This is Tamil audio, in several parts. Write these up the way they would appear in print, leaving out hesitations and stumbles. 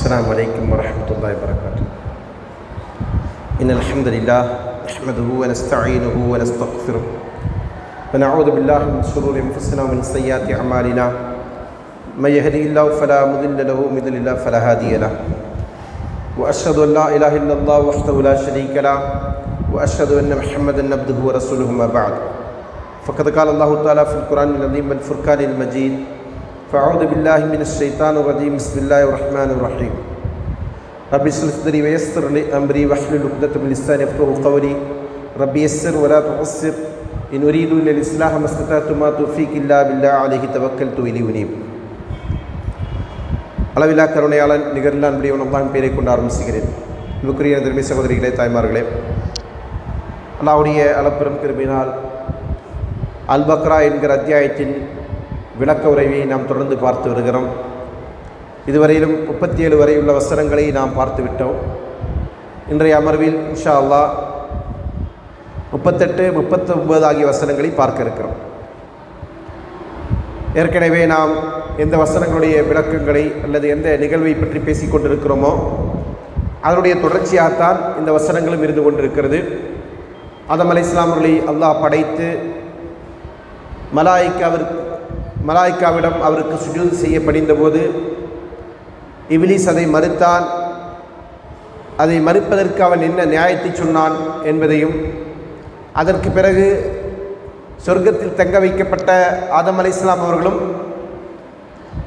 السلام عليكم ورحمة الله وبركاته. إن الحمد لله نحمده ونستعينه ونستغفره ونعوذ بالله من شرور أنفسنا ومن سيئات أعمالنا. من يهده الله فلا مضل له ومن يضلل الله فلا هادي له. وأشهد أن لا إله إلا الله وحده لا شريك له وأشهد أن محمدا عبده ورسوله. ما بعد فقد قال الله تعالى في القرآن العظيم والفرقان المجيد: فأعوذ بالله من الشيطان الرجيم. بسم الله الرحمن الرحيم. رب اشرح لي صدري ويسر لي أمري واحلل عقدة من لساني يفقهوا قولي. رب يسر ولا تعسر إن أريد إلا الإصلاح ما استطعت ما توفيقي إلا بالله عليه توكلت وإليه أنيب. அளவில்லா கருணையாளன் நிகரில்லா அன்புடையவன் அல்லாஹ்வின் பெயரை கொண்டு ஆரம்பிக்கிறேன். அன்புக்குரிய திருமை சகோதரிகளே, தாய்மார்களே, அல்லாஹ்வுடைய அளப்பெரும் கிருபையினால் அல் பக்ரா என்கிற அத்தியாயத்தின் விளக்க உரையை நாம் தொடர்ந்து பார்த்து வருகிறோம். இதுவரையிலும் 37 வரை உள்ள வசனங்களை நாம் பார்த்துவிட்டோம். இன்றைய அமர்வில் இன்ஷா அல்லாஹ் 38, 39 ஆகிய வசனங்களை பார்க்க இருக்கிறோம். ஏற்கனவே நாம் எந்த வசனங்களுடைய விளக்கங்களை அல்லது எந்த நிகழ்வை பற்றி பேசி கொண்டிருக்கிறோமோ அதனுடைய தொடர்ச்சியாகத்தான் இந்த வசனங்களும் இருந்து கொண்டிருக்கிறது. ஆதம் அலைஹிஸ்ஸலாம் அவர்களை அல்லாஹ் படைத்து மலாய்க்காவிடம் அவருக்கு சுஜூத் செய்ய பணிந்தபோது இப்லீஸ் அதை மறுத்தான். அதை மறுப்பதற்கு அவன் என்ன நியாயத்தை சொன்னான் என்பதையும், அதற்கு பிறகு சொர்க்கத்தில் தங்க வைக்கப்பட்ட ஆதம் அலைஹிஸ்ஸலாம் அவர்களும்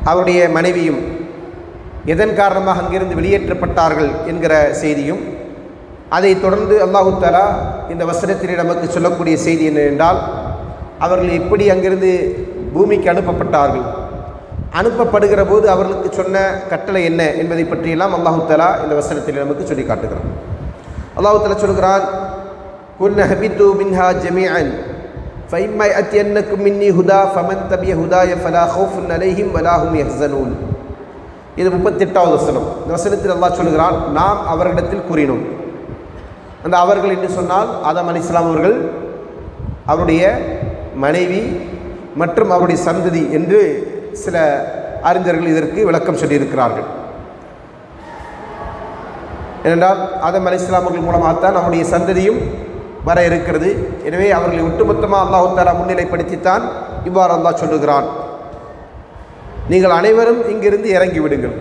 அவருடைய மனைவியும் எதன் காரணமாக அங்கிருந்து வெளியேற்றப்பட்டார்கள் என்கிற செய்தியும், அதை தொடர்ந்து அல்லாஹு தஆலா இந்த வசனத்திலே நமக்கு சொல்லக்கூடிய செய்தி என்னவென்றால், அவர்கள் எப்படி அங்கிருந்து பூமிக்கு அனுப்பப்பட்டார்கள், அனுப்பப்படுகிற போது அவர்களுக்கு சொன்ன கட்டளை என்ன என்பதை பற்றியெல்லாம் அல்லாஹு தஆலா இந்த வசனத்தில் நமக்கு சொல்லி காட்டுகிறான். அல்லாஹு தஆலா சொல்கிறான்: குல் ஹபித்து மின்ஹா ஜமீஅன் ஃபஇம்மா யஅத்தியன்னக்கும் மின்னி ஹுதா ஃபமன் தபிய ஹுதாய ஃபலா ஹௌஃபுன் அலைஹிம் வலா ஹும் யஹ்ஸனூன். இது 38வது வசனம். இந்த வசனத்தில் அல்லாஹ் சொல்கிறான், நாம் அவர்களிடத்தில் கூறினோம். அந்த அவர்கள் என்று சொன்னால் ஆதம் அலைஹிஸ்ஸலாம் அவர்கள், அவருடைய மனைவி மற்றும் அவருடைய சந்ததி என்று சில அறிஞர்கள் இதற்கு விளக்கம் சொல்லியிருக்கிறார்கள். ஏனென்றால் ஆதம் அலைஹிஸ்ஸலாம் அவர்கள் மூலமாகத்தான் அவருடைய சந்ததியும் வர இருக்கிறது. எனவே அவர்களை ஒட்டுமொத்தமாக அல்லாஹ் தஆலா முன்னிலைப்படுத்தித்தான் இவ்வாறு அல்லாஹ் சொல்லுகிறான்: நீங்கள் அனைவரும் இங்கிருந்து இறங்கி விடுங்கள்.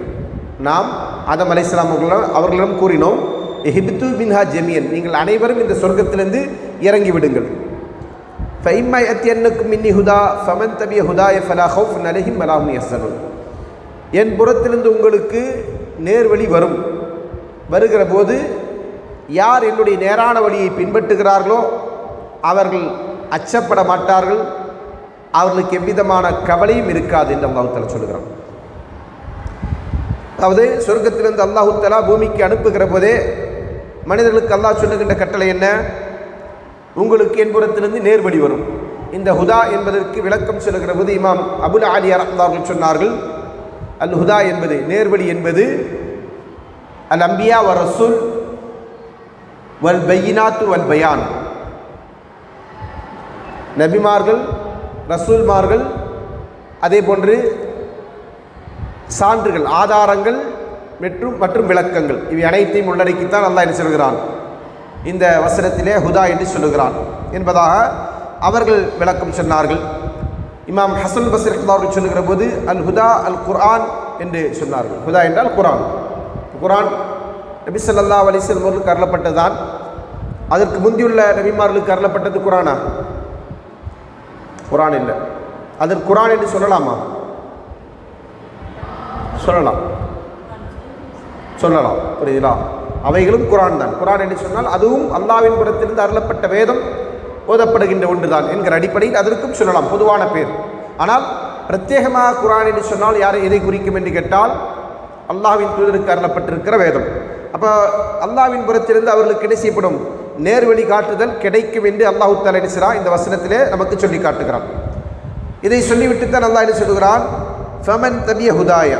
நாம் ஆதம் அலைஹிஸ்ஸலாம் அவர்களிடம் கூறினோம், எஹிபித்து மின்ஹா ஜமீஅன், நீங்கள் அனைவரும் இந்த சொர்க்கத்திலிருந்து இறங்கி விடுங்கள். ஃபஇம்மா யஅத்தியன்னக்கும் மின்னி ஹுதா ஃபமன் தபிய ஹுதாய ஃபலா ஹௌஃபுன் அலைஹிம் வலா ஹும் யஹ்ஸனூன். என் புறத்திலிருந்து உங்களுக்கு நேர்வழி வரும். வருகிற போது யார் என்னுடைய நேரான வழியை பின்பற்றுகிறார்களோ அவர்கள் அச்சப்பட மாட்டார்கள், அவர்களுக்கு எவ்விதமான கவலையும் இருக்காது என்று அல்லாஹ் தஆலா சொல்கிறான். அதாவது சொர்க்கத்திலிருந்து அல்லாஹ் தஆலா பூமிக்கு அனுப்புகிற போதே மனிதர்களுக்கு அல்லாஹ் சொல்லுகின்ற கட்டளை என்ன? உங்களுக்கு என் புறத்திலிருந்து நேர்வழி வரும். இந்த ஹுதா என்பதற்கு விளக்கம் சொல்லுகிற போது இமாம் அபுல் ஆலி அவர்கள் சொன்னார்கள், அல் ஹுதா என்பது, நேர்வழி என்பது அல் அம்பியா வ ரசூல் வல் பையினாத்து வல் பயான். நபிமார்கள், ரசூல்மார்கள், அதே போன்று சான்றுகள், ஆதாரங்கள் மற்றும் விளக்கங்கள், இவை அனைத்தையும் உள்ளடக்கித்தான் அல்லாஹ் என்ன சொல்கிறான்? இந்த வசனத்திலே ஹுதா என்று சொல்லுகிறான் என்பதாக அவர்கள் விளக்கம் சொன்னார்கள். இமாம் ஹசன் பஸ்ரி அவர்கள் சொல்லுகிற போது அல் ஹுதா அல் குர்ஆன் என்று சொன்னார்கள். ஹுதா என்றால் குர்ஆன். குர்ஆன் நபி ஸல்லல்லாஹு அலைஹி வஸல்லம் அவர்களுக்கு அருளப்பட்டதுதான். அதற்கு முந்தியுள்ள நபிமார்களுக்கு அருளப்பட்டது குர்ஆனா? குர்ஆன் இல்லை. அதற்கு குர்ஆன் என்று சொல்லலாமா? சொல்லலாம். புரியுதா? அவைகளும் குர்ஆன் தான். குர்ஆன் என்று சொன்னால் அதுவும் அல்லாஹ்வின் புறத்திலிருந்து அருளப்பட்ட வேதம் ஓதப்படுகின்ற ஒன்றுதான் என்கிற அடிப்படையில் அதற்கும் சொல்லலாம், பொதுவான பேர். ஆனால் பிரத்யேகமாக குர்ஆன் என்று சொன்னால் எதை குறிக்கும் என்று கேட்டால், அல்லாஹ்வின் தூதருக்கு அருளப்பட்டிருக்கிற வேதம். அப்போ அல்லாஹ்வின் புறத்திலிருந்து அவர்களுக்கு என்ன செய்யப்படும்? நேர்வழி காட்டுதல் கிடைக்கும் என்று அல்லாஹ் தஆலா என்ன செய்கிறான்? இந்த வசனத்திலே நமக்கு சொல்லி காட்டுகிறான். இதை சொல்லிவிட்டு தான் அல்லாஹ் என்ன சொல்லுகிறான்? ஃபமன் தபிய ஹுதாய,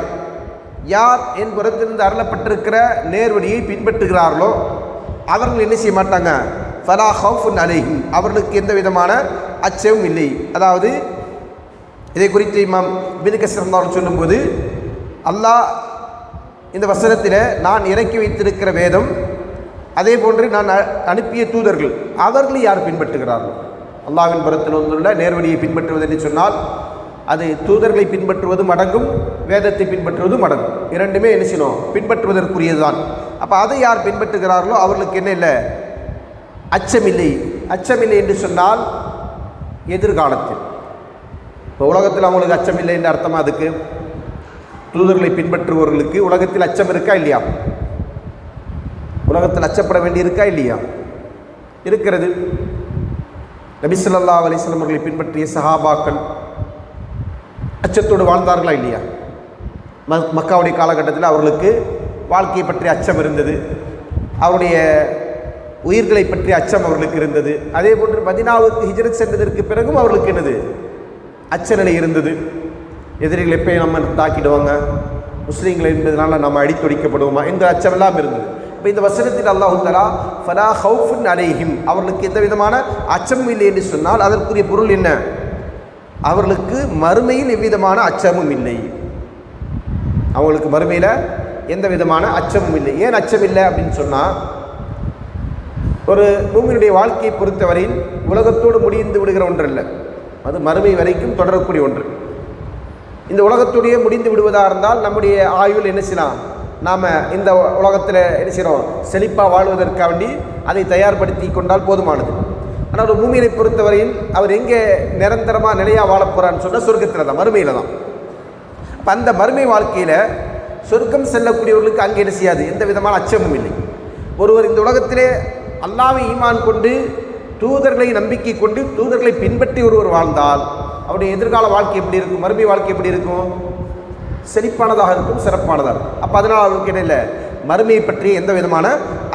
யார் என் புறத்திலிருந்து அருளப்பட்டிருக்கிற நேர்வழியை பின்பற்றுகிறார்களோ அவர்கள் என்ன செய்ய மாட்டாங்க? ஃபலா ஹௌஃபுன் அலைஹிம், அவர்களுக்கு எந்த விதமான அச்சமும் இல்லை. அதாவது இதை குறித்து இமாம் இப்னு கஸீர் சொல்லும்போது, அல்லாஹ் இந்த வசனத்தில் நான் இறக்கி வைத்திருக்கிற வேதம், அதே போன்று நான் அனுப்பிய தூதர்கள், அவர்களை யார் பின்பற்றுகிறார்கள்? அல்லாஹ்வின் புறத்தில் வந்துள்ள நேர்வழியை பின்பற்றுவது என்று சொன்னால் அது தூதர்களை பின்பற்றுவதும் அடங்கும், வேதத்தை பின்பற்றுவதும் அடங்கும். இரண்டுமே என்ன செய்யணும்? பின்பற்றுவதற்குரியது தான். அப்போ அதை யார் பின்பற்றுகிறார்களோ அவர்களுக்கு என்ன இல்லை? அச்சமில்லை. அச்சமில்லை என்று சொன்னால் எதிர்காலத்தில், இப்போ உலகத்தில் அவங்களுக்கு அச்சமில்லை என்று அர்த்தமா? அதுக்கு தூதர்களை பின்பற்றுபவர்களுக்கு உலகத்தில் அச்சம் இருக்கா இல்லையா? உலகத்தில் அச்சப்பட வேண்டி இருக்கா இல்லையா? இருக்கிறது. நபி ஸல்லல்லாஹு அலைஹி வஸல்லம் அவர்களை பின்பற்றிய சஹாபாக்கள் அச்சத்தோடு வாழ்ந்தார்களா இல்லையா? மக்காவுடைய காலகட்டத்தில் அவர்களுக்கு வாழ்க்கையை பற்றிய அச்சம் இருந்தது, அவருடைய உயிர்களை பற்றிய அச்சம் அவர்களுக்கு இருந்தது. அதே போன்று மதீனாவுக்கு ஹிஜ்ரத் சென்றதற்கு பிறகும் அவர்களுக்கு என்னது? அச்சநிலை இருந்தது. எதிரிகள் எப்பயும் நம்ம தாக்கிடுவாங்க, முஸ்லீம்கள் என்பதனால நம்ம அடித்தொடிக்கப்படுவோமா என்ற அச்சமெல்லாம் இருந்தது. இப்போ இந்த வசனத்தில் அல்லாஹ் தஆலா ஃபலா ஹவுஃபுன் அலைஹிம், அவர்களுக்கு எந்த விதமான அச்சமும் இல்லை என்று சொன்னால் அதற்குரிய பொருள் என்ன? அவர்களுக்கு மறுமையில் எவ்விதமான அச்சமும் இல்லை. அவங்களுக்கு மறுமையில் எந்த விதமான அச்சமும் இல்லை. ஏன் அச்சம் இல்லை அப்படின்னு சொன்னால், ஒரு மூமினுடைய வாழ்க்கையை பொறுத்தவரையில் உலகத்தோடு முடிந்து விடுகிற ஒன்று இல்லை, அது மறுமை வரைக்கும் தொடரக்கூடிய ஒன்று. இந்த உலகத்துடைய முடிந்து விடுவதாக இருந்தால் நம்முடைய ஆயுள் என்ன செய்யலாம்? நாம் இந்த உலகத்தில் என்ன செய்கிறோம்? செழிப்பாக வாழ்வதற்காக வேண்டி அதை தயார்படுத்தி கொண்டால் போதுமானது. ஆனால் ஒரு மூமியை பொறுத்தவரையில் அவர் எங்கே நிரந்தரமாக நிலையாக வாழப் போகிறான்னு சொன்னால் சொர்க்கத்தில் தான், மறுமையில் தான். அப்போ அந்த மறுமை வாழ்க்கையில் சொர்க்கம் செல்லக்கூடியவர்களுக்கு அங்கே என்ன செய்யாது? எந்த விதமான அச்சமும் இல்லை. ஒருவர் இந்த உலகத்திலே அல்லாஹ்வை ஈமான் கொண்டு தூதர்களை நம்பிக்கை கொண்டு தூதர்களை பின்பற்றி ஒருவர் வாழ்ந்தால் அவருடைய எதிர்கால வாழ்க்கை எப்படி இருக்கும்? மறுமை வாழ்க்கை எப்படி இருக்கும்? செழிப்பானதாக இருக்கும், சிறப்பானதாக இருக்கும். அப்போ அதனால் அவருக்கு என்ன இல்லை? மறுமையை பற்றி எந்த விதமான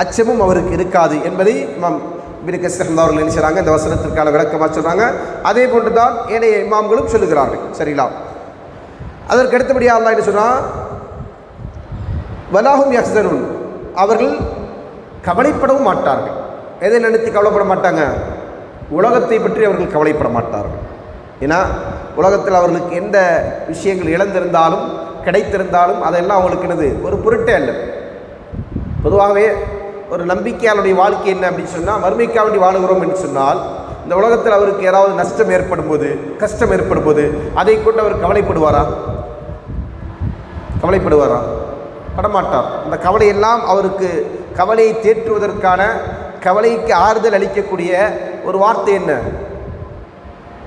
அச்சமும் அவருக்கு இருக்காது என்பதை இமாம் இப்னு கஸீர் அவர்கள் என்ன செய்கிறாங்க? இந்த வசனத்திற்கான விளக்கமாக சொல்கிறாங்க. அதே போன்று தான் ஏனைய இமாம்களும் சொல்லுகிறார்கள். சரிங்களா? அதற்கு அடுத்தபடியாக அல்லாஹ் என்ன சொன்னால், வலாஹும் யஹ்ஸனூன், அவர்கள் கவலைப்படவும் மாட்டார்கள். எதை நினைத்து கவலைப்பட மாட்டாங்க? உலகத்தை பற்றி அவர்கள் கவலைப்பட மாட்டார்கள். ஏன்னா உலகத்தில் அவர்களுக்கு எந்த விஷயங்கள் இழந்திருந்தாலும் கிடைத்திருந்தாலும் அதெல்லாம் அவங்களுக்கு என்னது? ஒரு பொருட்டே அல்ல. பொதுவாகவே ஒரு நம்பிக்கையாளருடைய வாழ்க்கை என்ன அப்படின்னு சொன்னால், மறுமைக்காக வேண்டி வாழுகிறோம் என்று சொன்னால், இந்த உலகத்தில் அவருக்கு ஏதாவது நஷ்டம் ஏற்படும் போது, கஷ்டம் ஏற்படும் போது அதை கொண்டு அவர் கவலைப்படுவாரா? படமாட்டார். அந்த கவலையெல்லாம் அவருக்கு கவலையை தேற்றுவதற்கான, கவலைக்கு ஆறுதல் அளிக்கக்கூடிய ஒரு வார்த்தை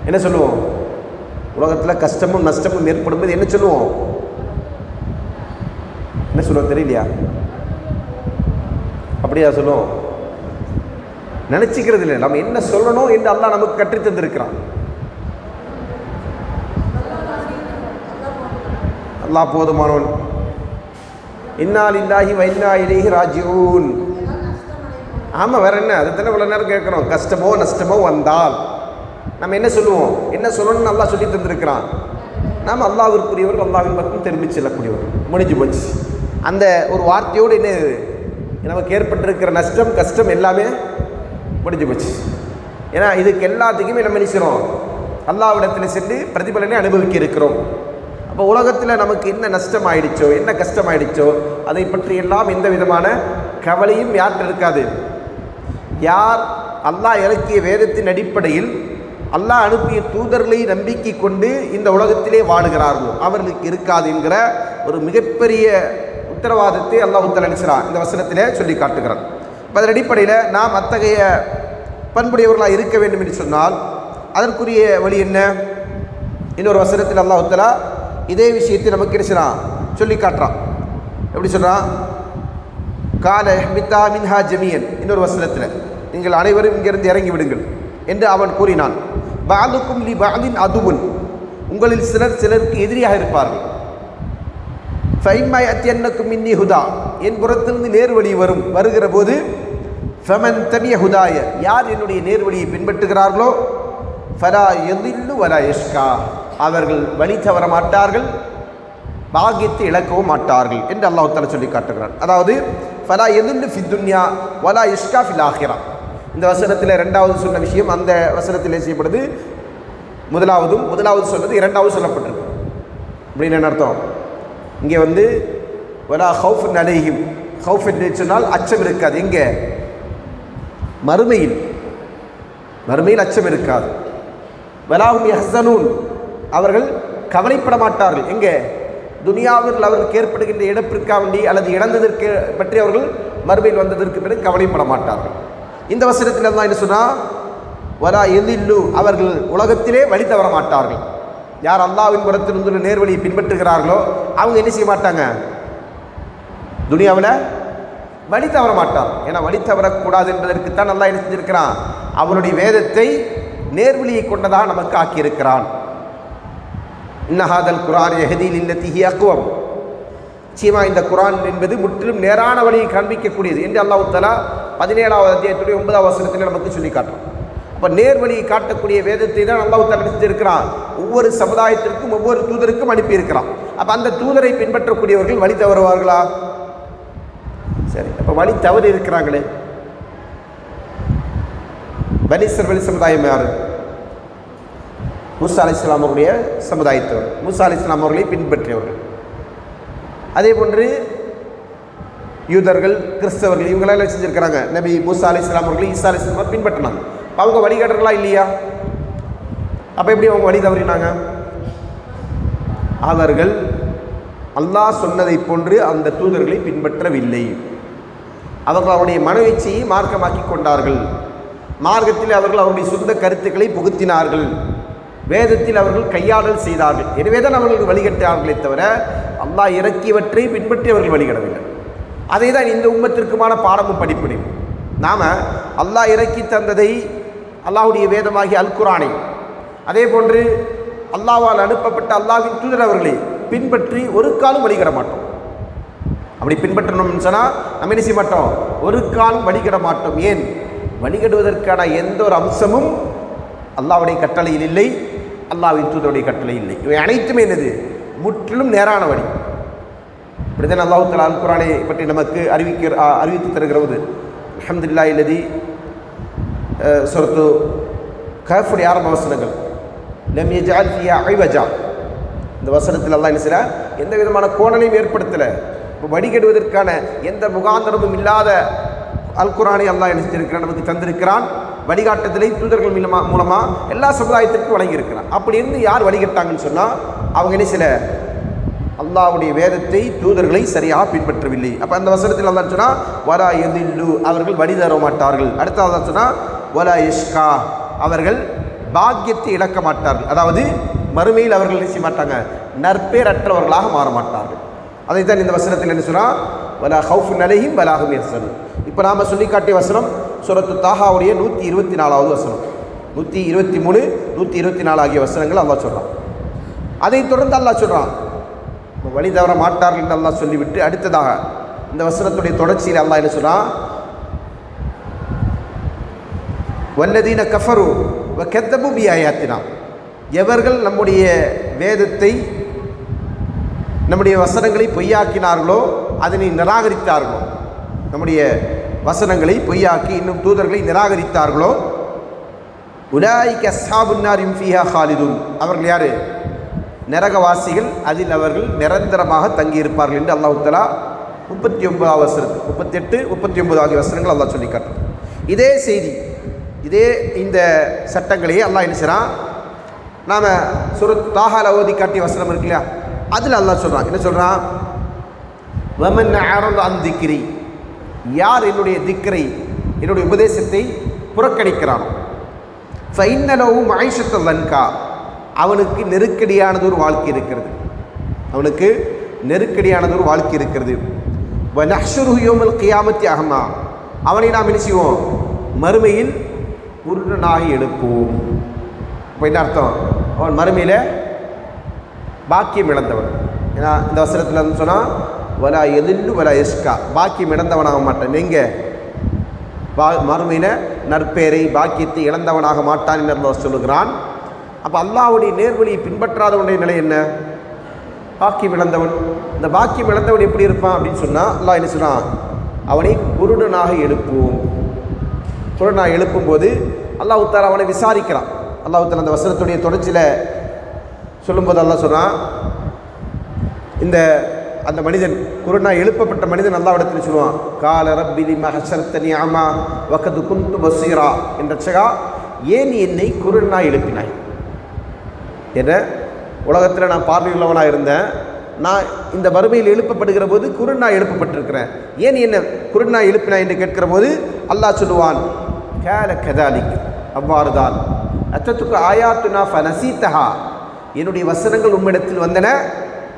என்ன சொல்லுவோம்? உலகத்தில் கஷ்டமும் நஷ்டமும் ஏற்படும் போது என்ன சொல்லுவோம்? என்ன சொல்லுவோம் தெரியலையா? அப்படியா சொல்லுவோம்? நினச்சிக்கிறது இல்லை. நம்ம என்ன சொல்லணும் என்று அல்லாஹ் நமக்கு கற்றுத் தந்திருக்கிறான். அல்லாஹ் போதுமானவன். இன்னா லில்லாஹி வ இன்னா இலைஹி ராஜிஊன். ஆமாம், வேற என்ன? அது தானே இவ்வளோ நேரம் கேட்குறோம். கஷ்டமோ நஷ்டமோ வந்தால் நம்ம என்ன சொல்லுவோம்? என்ன சொல்லணும்னு அல்லாஹ் சொல்லி தந்திருக்கிறான். நாம் அல்லாஹ்விற்குரியவர்கள், அல்லாஹ்வின் பக்கம் திரும்பி செல்லக்கூடியவர். முடிஞ்சு போச்சு. அந்த ஒரு வார்த்தையோடு என்ன நமக்கு ஏற்பட்டிருக்கிற நஷ்டம் கஷ்டம் எல்லாமே முடிஞ்சு போச்சு. ஏன்னா இதுக்கு எல்லாத்துக்குமே நம்ம நினைக்கிறோம் அல்லாஹ்விடத்தில் சென்று பிரதிபலனை அனுபவிக்க இருக்கிறோம். அப்போ உலகத்தில் நமக்கு என்ன நஷ்டம் ஆயிடுச்சோ, என்ன கஷ்டம் ஆயிடுச்சோ அதை பற்றி எல்லாம் எந்த விதமான கவலையும் யார்கிட்ட இருக்காது. யார் அல்லாஹ் இறக்கிய வேதத்தின் அடிப்படையில் அல்லாஹ் அனுப்பிய தூதர்களை நம்பிக்கை கொண்டு இந்த உலகத்திலே வாழுகிறார்களோ அவர்களுக்கு இருக்காது என்கிற ஒரு மிகப்பெரிய உத்தரவாதத்தை அல்லாஹ் தஆலா நினைச்சான் இந்த வசனத்திலே சொல்லி காட்டுகிறான். அதன் அடிப்படையில் நாம் அத்தகைய பண்புடையவர்களாக இருக்க வேண்டும் என்று சொன்னால் அதற்குரிய வழி என்ன? இன்னொரு வசனத்தில் அல்லாஹ் தஆலா இதே விஷயத்தை நமக்கு நினைச்சான் சொல்லி காட்டுறான். எப்படி சொல்கிறான்? கால ஹ்பிதா மின்ஹா ஜமீயன். இன்னொரு வசனத்தில் நீங்கள் அனைவரும் இங்கிருந்து இறங்கி விடுங்கள் என்று அவன் கூறினான். பஅதுக்கும் லி பஅதின் அதுவுன், உங்களில் சிலர் சிலருக்கு எதிரியாக இருப்பார்கள். ஃபைம்மா யத்தியன்னக்கும் மின்னி ஹுதா, என் புறத்திலிருந்து நேர்வழி வருகிற போது ஃபமன் தபிய ஹுதாய, யார் என்னுடைய நேர்வழியை பின்பற்றுகிறார்களோ ஃபலா யதில்லு வலா யஷ்கா, அவர்கள் வழி தவற மாட்டார்கள், பாக்கியத்தை இழக்கவும் மாட்டார்கள் என்று அல்லாஹ் தஆலா சொல்லி காட்டுகிறான். அதாவது ஃபலா யதில்லு ஃபித் துன்யா வலா யஷ்கா ஃபில் ஆஹிரா. இந்த வசனத்தில் ரெண்டாவது சொன்ன விஷயம் அந்த வசனத்தில் செய்யப்படுது. முதலாவது சொன்னது இரண்டாவது சொல்லப்பட்டிருக்கு. அப்படின்னு என்ன அர்த்தம்? இங்கே வலா ஹவுஃபுன் அலைஹிம். ஹவுஃப் என்று சொன்னால் அச்சம் இருக்காது. எங்கே? மறுமையில். மறுமையில் அச்சம் இருக்காது. வலாஹும் யஹ்ஸனூன், அவர்கள் கவலைப்பட மாட்டார்கள். எங்கே? துனியாவில் அவர்களுக்கு ஏற்படுகின்ற இழப்பிற்காக வேண்டி அல்லது இழந்ததற்கு பற்றி அவர்கள் மறுமையில் வந்ததற்கு பிறகு கவலைப்பட மாட்டார்கள். இந்த வசனத்தில் எல்லாம் என்ன சொன்னால், வலா எதில்லு, அவர்கள் உலகத்திலே வழி தவற மாட்டார்கள். யார் அல்லாஹ்வின் புறத்திலிருந்து நேர்வழியை பின்பற்றுகிறார்களோ அவங்க என்ன செய்ய மாட்டாங்க? துனியாவில் வழி தவற மாட்டார். ஏன்னா வழி தவறக்கூடாது என்பதற்குத்தான் அல்லாஹ் என்ன செஞ்சிருக்கிறான்? அவனுடைய வேதத்தை நேர்வழியை கொண்டதாக நமக்கு ஆக்கியிருக்கிறான். இன்னஹாதல் குர்ஆன் யஹ்தி லில்லதி ஹிய அக்வம். நிச்சயமா இந்த குர்ஆன் என்பது முற்றிலும் நேரான வழியை காண்பிக்கக்கூடியது என்று அல்லாஹ் தஆலா 17வது அத்தியாயத்துடைய 9வது வசனத்தில் நமக்கு சொல்லி காட்டுறான். அப்போ நேர்வழியை காட்டக்கூடிய வேதத்தை தான் அல்லாஹ் தஆலா செஞ்சிருக்கிறான். ஒவ்வொரு சமுதாயத்திற்கும் ஒவ்வொரு தூதருக்கும் அனுப்பியிருக்கிறான். அப்போ அந்த தூதரை பின்பற்றக்கூடியவர்கள் வழி தவறுவார்களா? சரி, அப்போ வழி தவறு இருக்கிறாங்களே. பனி இஸ்ரவேல் சமுதாயம் யார்? மூசா அலைஹிஸ்ஸலாம் அவருடைய சமுதாயத்தவர். மூசா அலைஹிஸ்ஸலாம் அவர்களை பின்பற்றியவர்கள். அதே போன்று யூதர்கள், கிறிஸ்தவர்கள், இவங்களெல்லாம் செஞ்சுருக்கிறாங்க. நபி மூசா அலைஹிஸ்ஸலாம் அவர்களை ஈசா அலைஹிஸ்ஸலாம் பின்பற்றினாங்க. அவங்க வழிகாட்டுறா இல்லையா? அப்போ எப்படி அவங்க வழி தவறினாங்க? அவர்கள் அல்லாஹ் சொன்னதை போன்று அந்த தூதர்களை பின்பற்றவில்லை. அவர்கள் அவருடைய மனவீச்சையை மார்க்கமாக்கி கொண்டார்கள். மார்க்கத்தில் அவர்கள் அவருடைய சொந்த கருத்துக்களை புகுத்தினார்கள். வேதத்தில் அவர்கள் கையாளல் செய்தார்கள். எனவே தான் அவர்களுக்கு வழிகட்டார்களே தவிர அல்லாஹ் இறக்கியவற்றை பின்பற்றி அவர்கள் வழிகடவில்லை. அதை தான் இந்த உம்மத்திற்குமான பாடமும் படிப்பினையும். நாம் அல்லாஹ் இறக்கி தந்ததை, அல்லாஹுடைய வேதமாகிய அல் குர்ஆனை, அதே போன்று அல்லாஹ்வால் அனுப்பப்பட்ட அல்லாஹ்வின் தூதர் அவர்களை பின்பற்றி ஒரு காலம் வழிகிட மாட்டோம். அப்படி பின்பற்றணும்னு சொன்னால் நம்ம என்ன செய்ய மாட்டோம்? ஒரு காலம் வழிகிட மாட்டோம். ஏன்? வழிகடுவதற்கான எந்த ஒரு அம்சமும் அல்லாஹ்வுடைய கட்டளையில் இல்லை, அல்லாஹ்வின் தூதருடைய கட்டளை இல்லை. இவை அனைத்துமே என்னது? முற்றிலும் நேரான வழி. இப்படிதான் அல்லாஹ் தஆலா அல் குர்ஆனை பற்றி நமக்கு அறிவித்து தருகிறது. அல்ஹம்துலில்லாஹி அல்லதி சூரத்து கஹ்ஃபுடைய ஆரம்ப வசனங்கள், லம் யஜஅல் ஃபியா ஐவஜா. இந்த வசனத்தில் அல்லாஹ் என்ன செய்றார்? எந்த விதமான கோணலையும் ஏற்படுத்தலை. வழிகெடுவதற்கான எந்த முகாந்தரமும் இல்லாத அல் குர்ஆனை அல்லாஹ் என்ன செஞ்சிருக்கிறான்? நமக்கு தந்திருக்கிறான். வழிகாட்டுதலை தூதர்கள் மூலமாக எல்லா சமுதாயத்திற்கும் வழங்கியிருக்கிறான். அப்படி இருந்து யார் வழிகட்டாங்கன்னு சொன்னால் அவங்க என்ன சில அல்லாஹ்வுடைய வேதத்தை, தூதர்களை சரியாக பின்பற்றவில்லை. அப்போ அந்த வசனத்தில் அல்லாஹ் சொன்னால் வலா யதில்லு, அவர்கள் வழி தர மாட்டார்கள். அடுத்த அல்லாஹ் சொன்னால் வலா யஷ்கா, அவர்கள் பாக்கியத்தை இழக்க மாட்டார்கள். அதாவது மறுமையில் அவர்கள் என்ன செய்ய மாட்டாங்க? நற்பேரற்றவர்களாக மாற மாட்டார்கள். அதைத்தான் இந்த வசனத்தில் என்ன சொன்னால் வலா ஹவுஃபுன் அலைஹிம் வலா ஹும் யஹ்ஸனூன். இப்போ நாம் சொல்லி காட்டிய வசனம் சூரத்து தாஹாவுடைய 124வது வசனம். 123, 124 ஆகிய வசனங்கள் அல்லாஹ் சொல்கிறான். அதை தொடர்ந்து அல்லாஹ் சொல்கிறான் வழி தவற மாட்டார்கள் என்று அல்லாஹ் சொல்லிவிட்டு அடுத்ததாக இந்த வசனத்துடைய தொடர்ச்சியில் அல்லாஹ் என்ன சொல்கிறான்? வல்லதீன கஃபரு வ கத்தபு பி ஆயாத்தினா, எவர்கள் நம்முடைய வேதத்தை, நம்முடைய வசனங்களை பொய்யாக்கினார்களோ, அதனை நிராகரித்தார்களோ, நம்முடைய வசனங்களை பொய்யாக்கி இன்னும் தூதர்களை நிராகரித்தார்களோ, உலாயிக அஸ்ஹாபுன் நார் ஹும் ஃபீஹா ஹாலிதூன், அவர்கள் யார்? நரகவாசிகள், அதில் அவர்கள் நிரந்தரமாக தங்கியிருப்பார்கள் என்று அல்லாஹ் தஆலா 39வது வசனம், 38, 39 ஆகிய வசனங்கள் அல்லாஹ் சொல்லி காட்டுறான். இதே செய்தி, இதே இந்த சட்டங்களையே அல்லாஹ் என்ன செய்கிறான்? நாம் சூரத் தாஹால ஓதி காட்டிய வசனம் இருக்கு இல்லையா, அதில் அல்லாஹ் சொல்கிறான். என்ன சொல்கிறான்? வமன் அஅரத அன் திக்ரி, யார் என்னுடைய திக்ரை, என்னுடைய உபதேசத்தை புறக்கணிக்கிறானோ, ஃபஇன்ன லஹு மஈஷத்தன் லன்கா, அவனுக்கு நெருக்கடியானது ஒரு வாழ்க்கை இருக்கிறது. அவனுக்கு நெருக்கடியானது ஒரு வாழ்க்கை இருக்கிறது. வ நஹ்ஷுருஹு யௌமல் கியாமத்தி அஹ்மா, அவனை நாம் என்ன செய்வோம்? மறுமையில் குருடனாகி எழுப்புவோம். இப்போ என்ன அர்த்தம்? அவன் மறுமையில் பாக்கியம் இழந்தவன். ஏன்னா இந்த வசனத்தில் வந்து சொன்னால் வலா எதில்லு வலா எஸ்கா, பாக்கியம் இழந்தவனாக மாட்டான். எங்கே? மறுமையில் நற்பேரை, பாக்கியத்தை இழந்தவனாக மாட்டான் என்று அல்லாஹ் சொல்லுகிறான். அப்போ அல்லாஹ்வுடைய நேர்வழியை பின்பற்றாதவனுடைய நிலை என்ன? பாக்கியம் இழந்தவன். இந்த பாக்கியம் இழந்தவன் எப்படி இருப்பான் அப்படின்னு சொன்னால் அல்லாஹ் என்ன சொன்னான்? அவனை குருடனாக எழுப்புவோம். குருடனாக எழுப்பும்போது அல்லாஹ் தஆலா அவனை விசாரிக்கிறான். அல்லாஹ் தஆலா அந்த வசனத்துடைய தொடர்ச்சியில் சொல்லும்போது அல்லாஹ் சொன்னான், இந்த அந்த மனிதன் குருநாய் எழுப்பப்பட்ட மனிதன் அல்லாஹ்விடத்தில் சொல்லுவான், கால ரப்பி லிமா ஹஸர்தனி அமா வகது குந்து பஸீரா, என்ற ரட்சகா, ஏன் என்னை குருநாய் எழுப்பினாய்? என்ன, உலகத்தில் நான் பார்வையுள்ளவனாக இருந்தேன், நான் இந்த வறுமையில் எழுப்பப்படுகிற போது குருநாய் எழுப்பப்பட்டிருக்கிறேன், ஏன் என்ன குருநாய் எழுப்பினாய் என்று கேட்கிற போது அல்லாஹ் சொல்லுவான், கேல கதாலிக், அவ்வாறுதான், அத்தத்துக்கு ஆயாத்துனா ஃபனசீத்தஹா, என்னுடைய வசனங்கள் உன்னிடத்தில் வந்தன,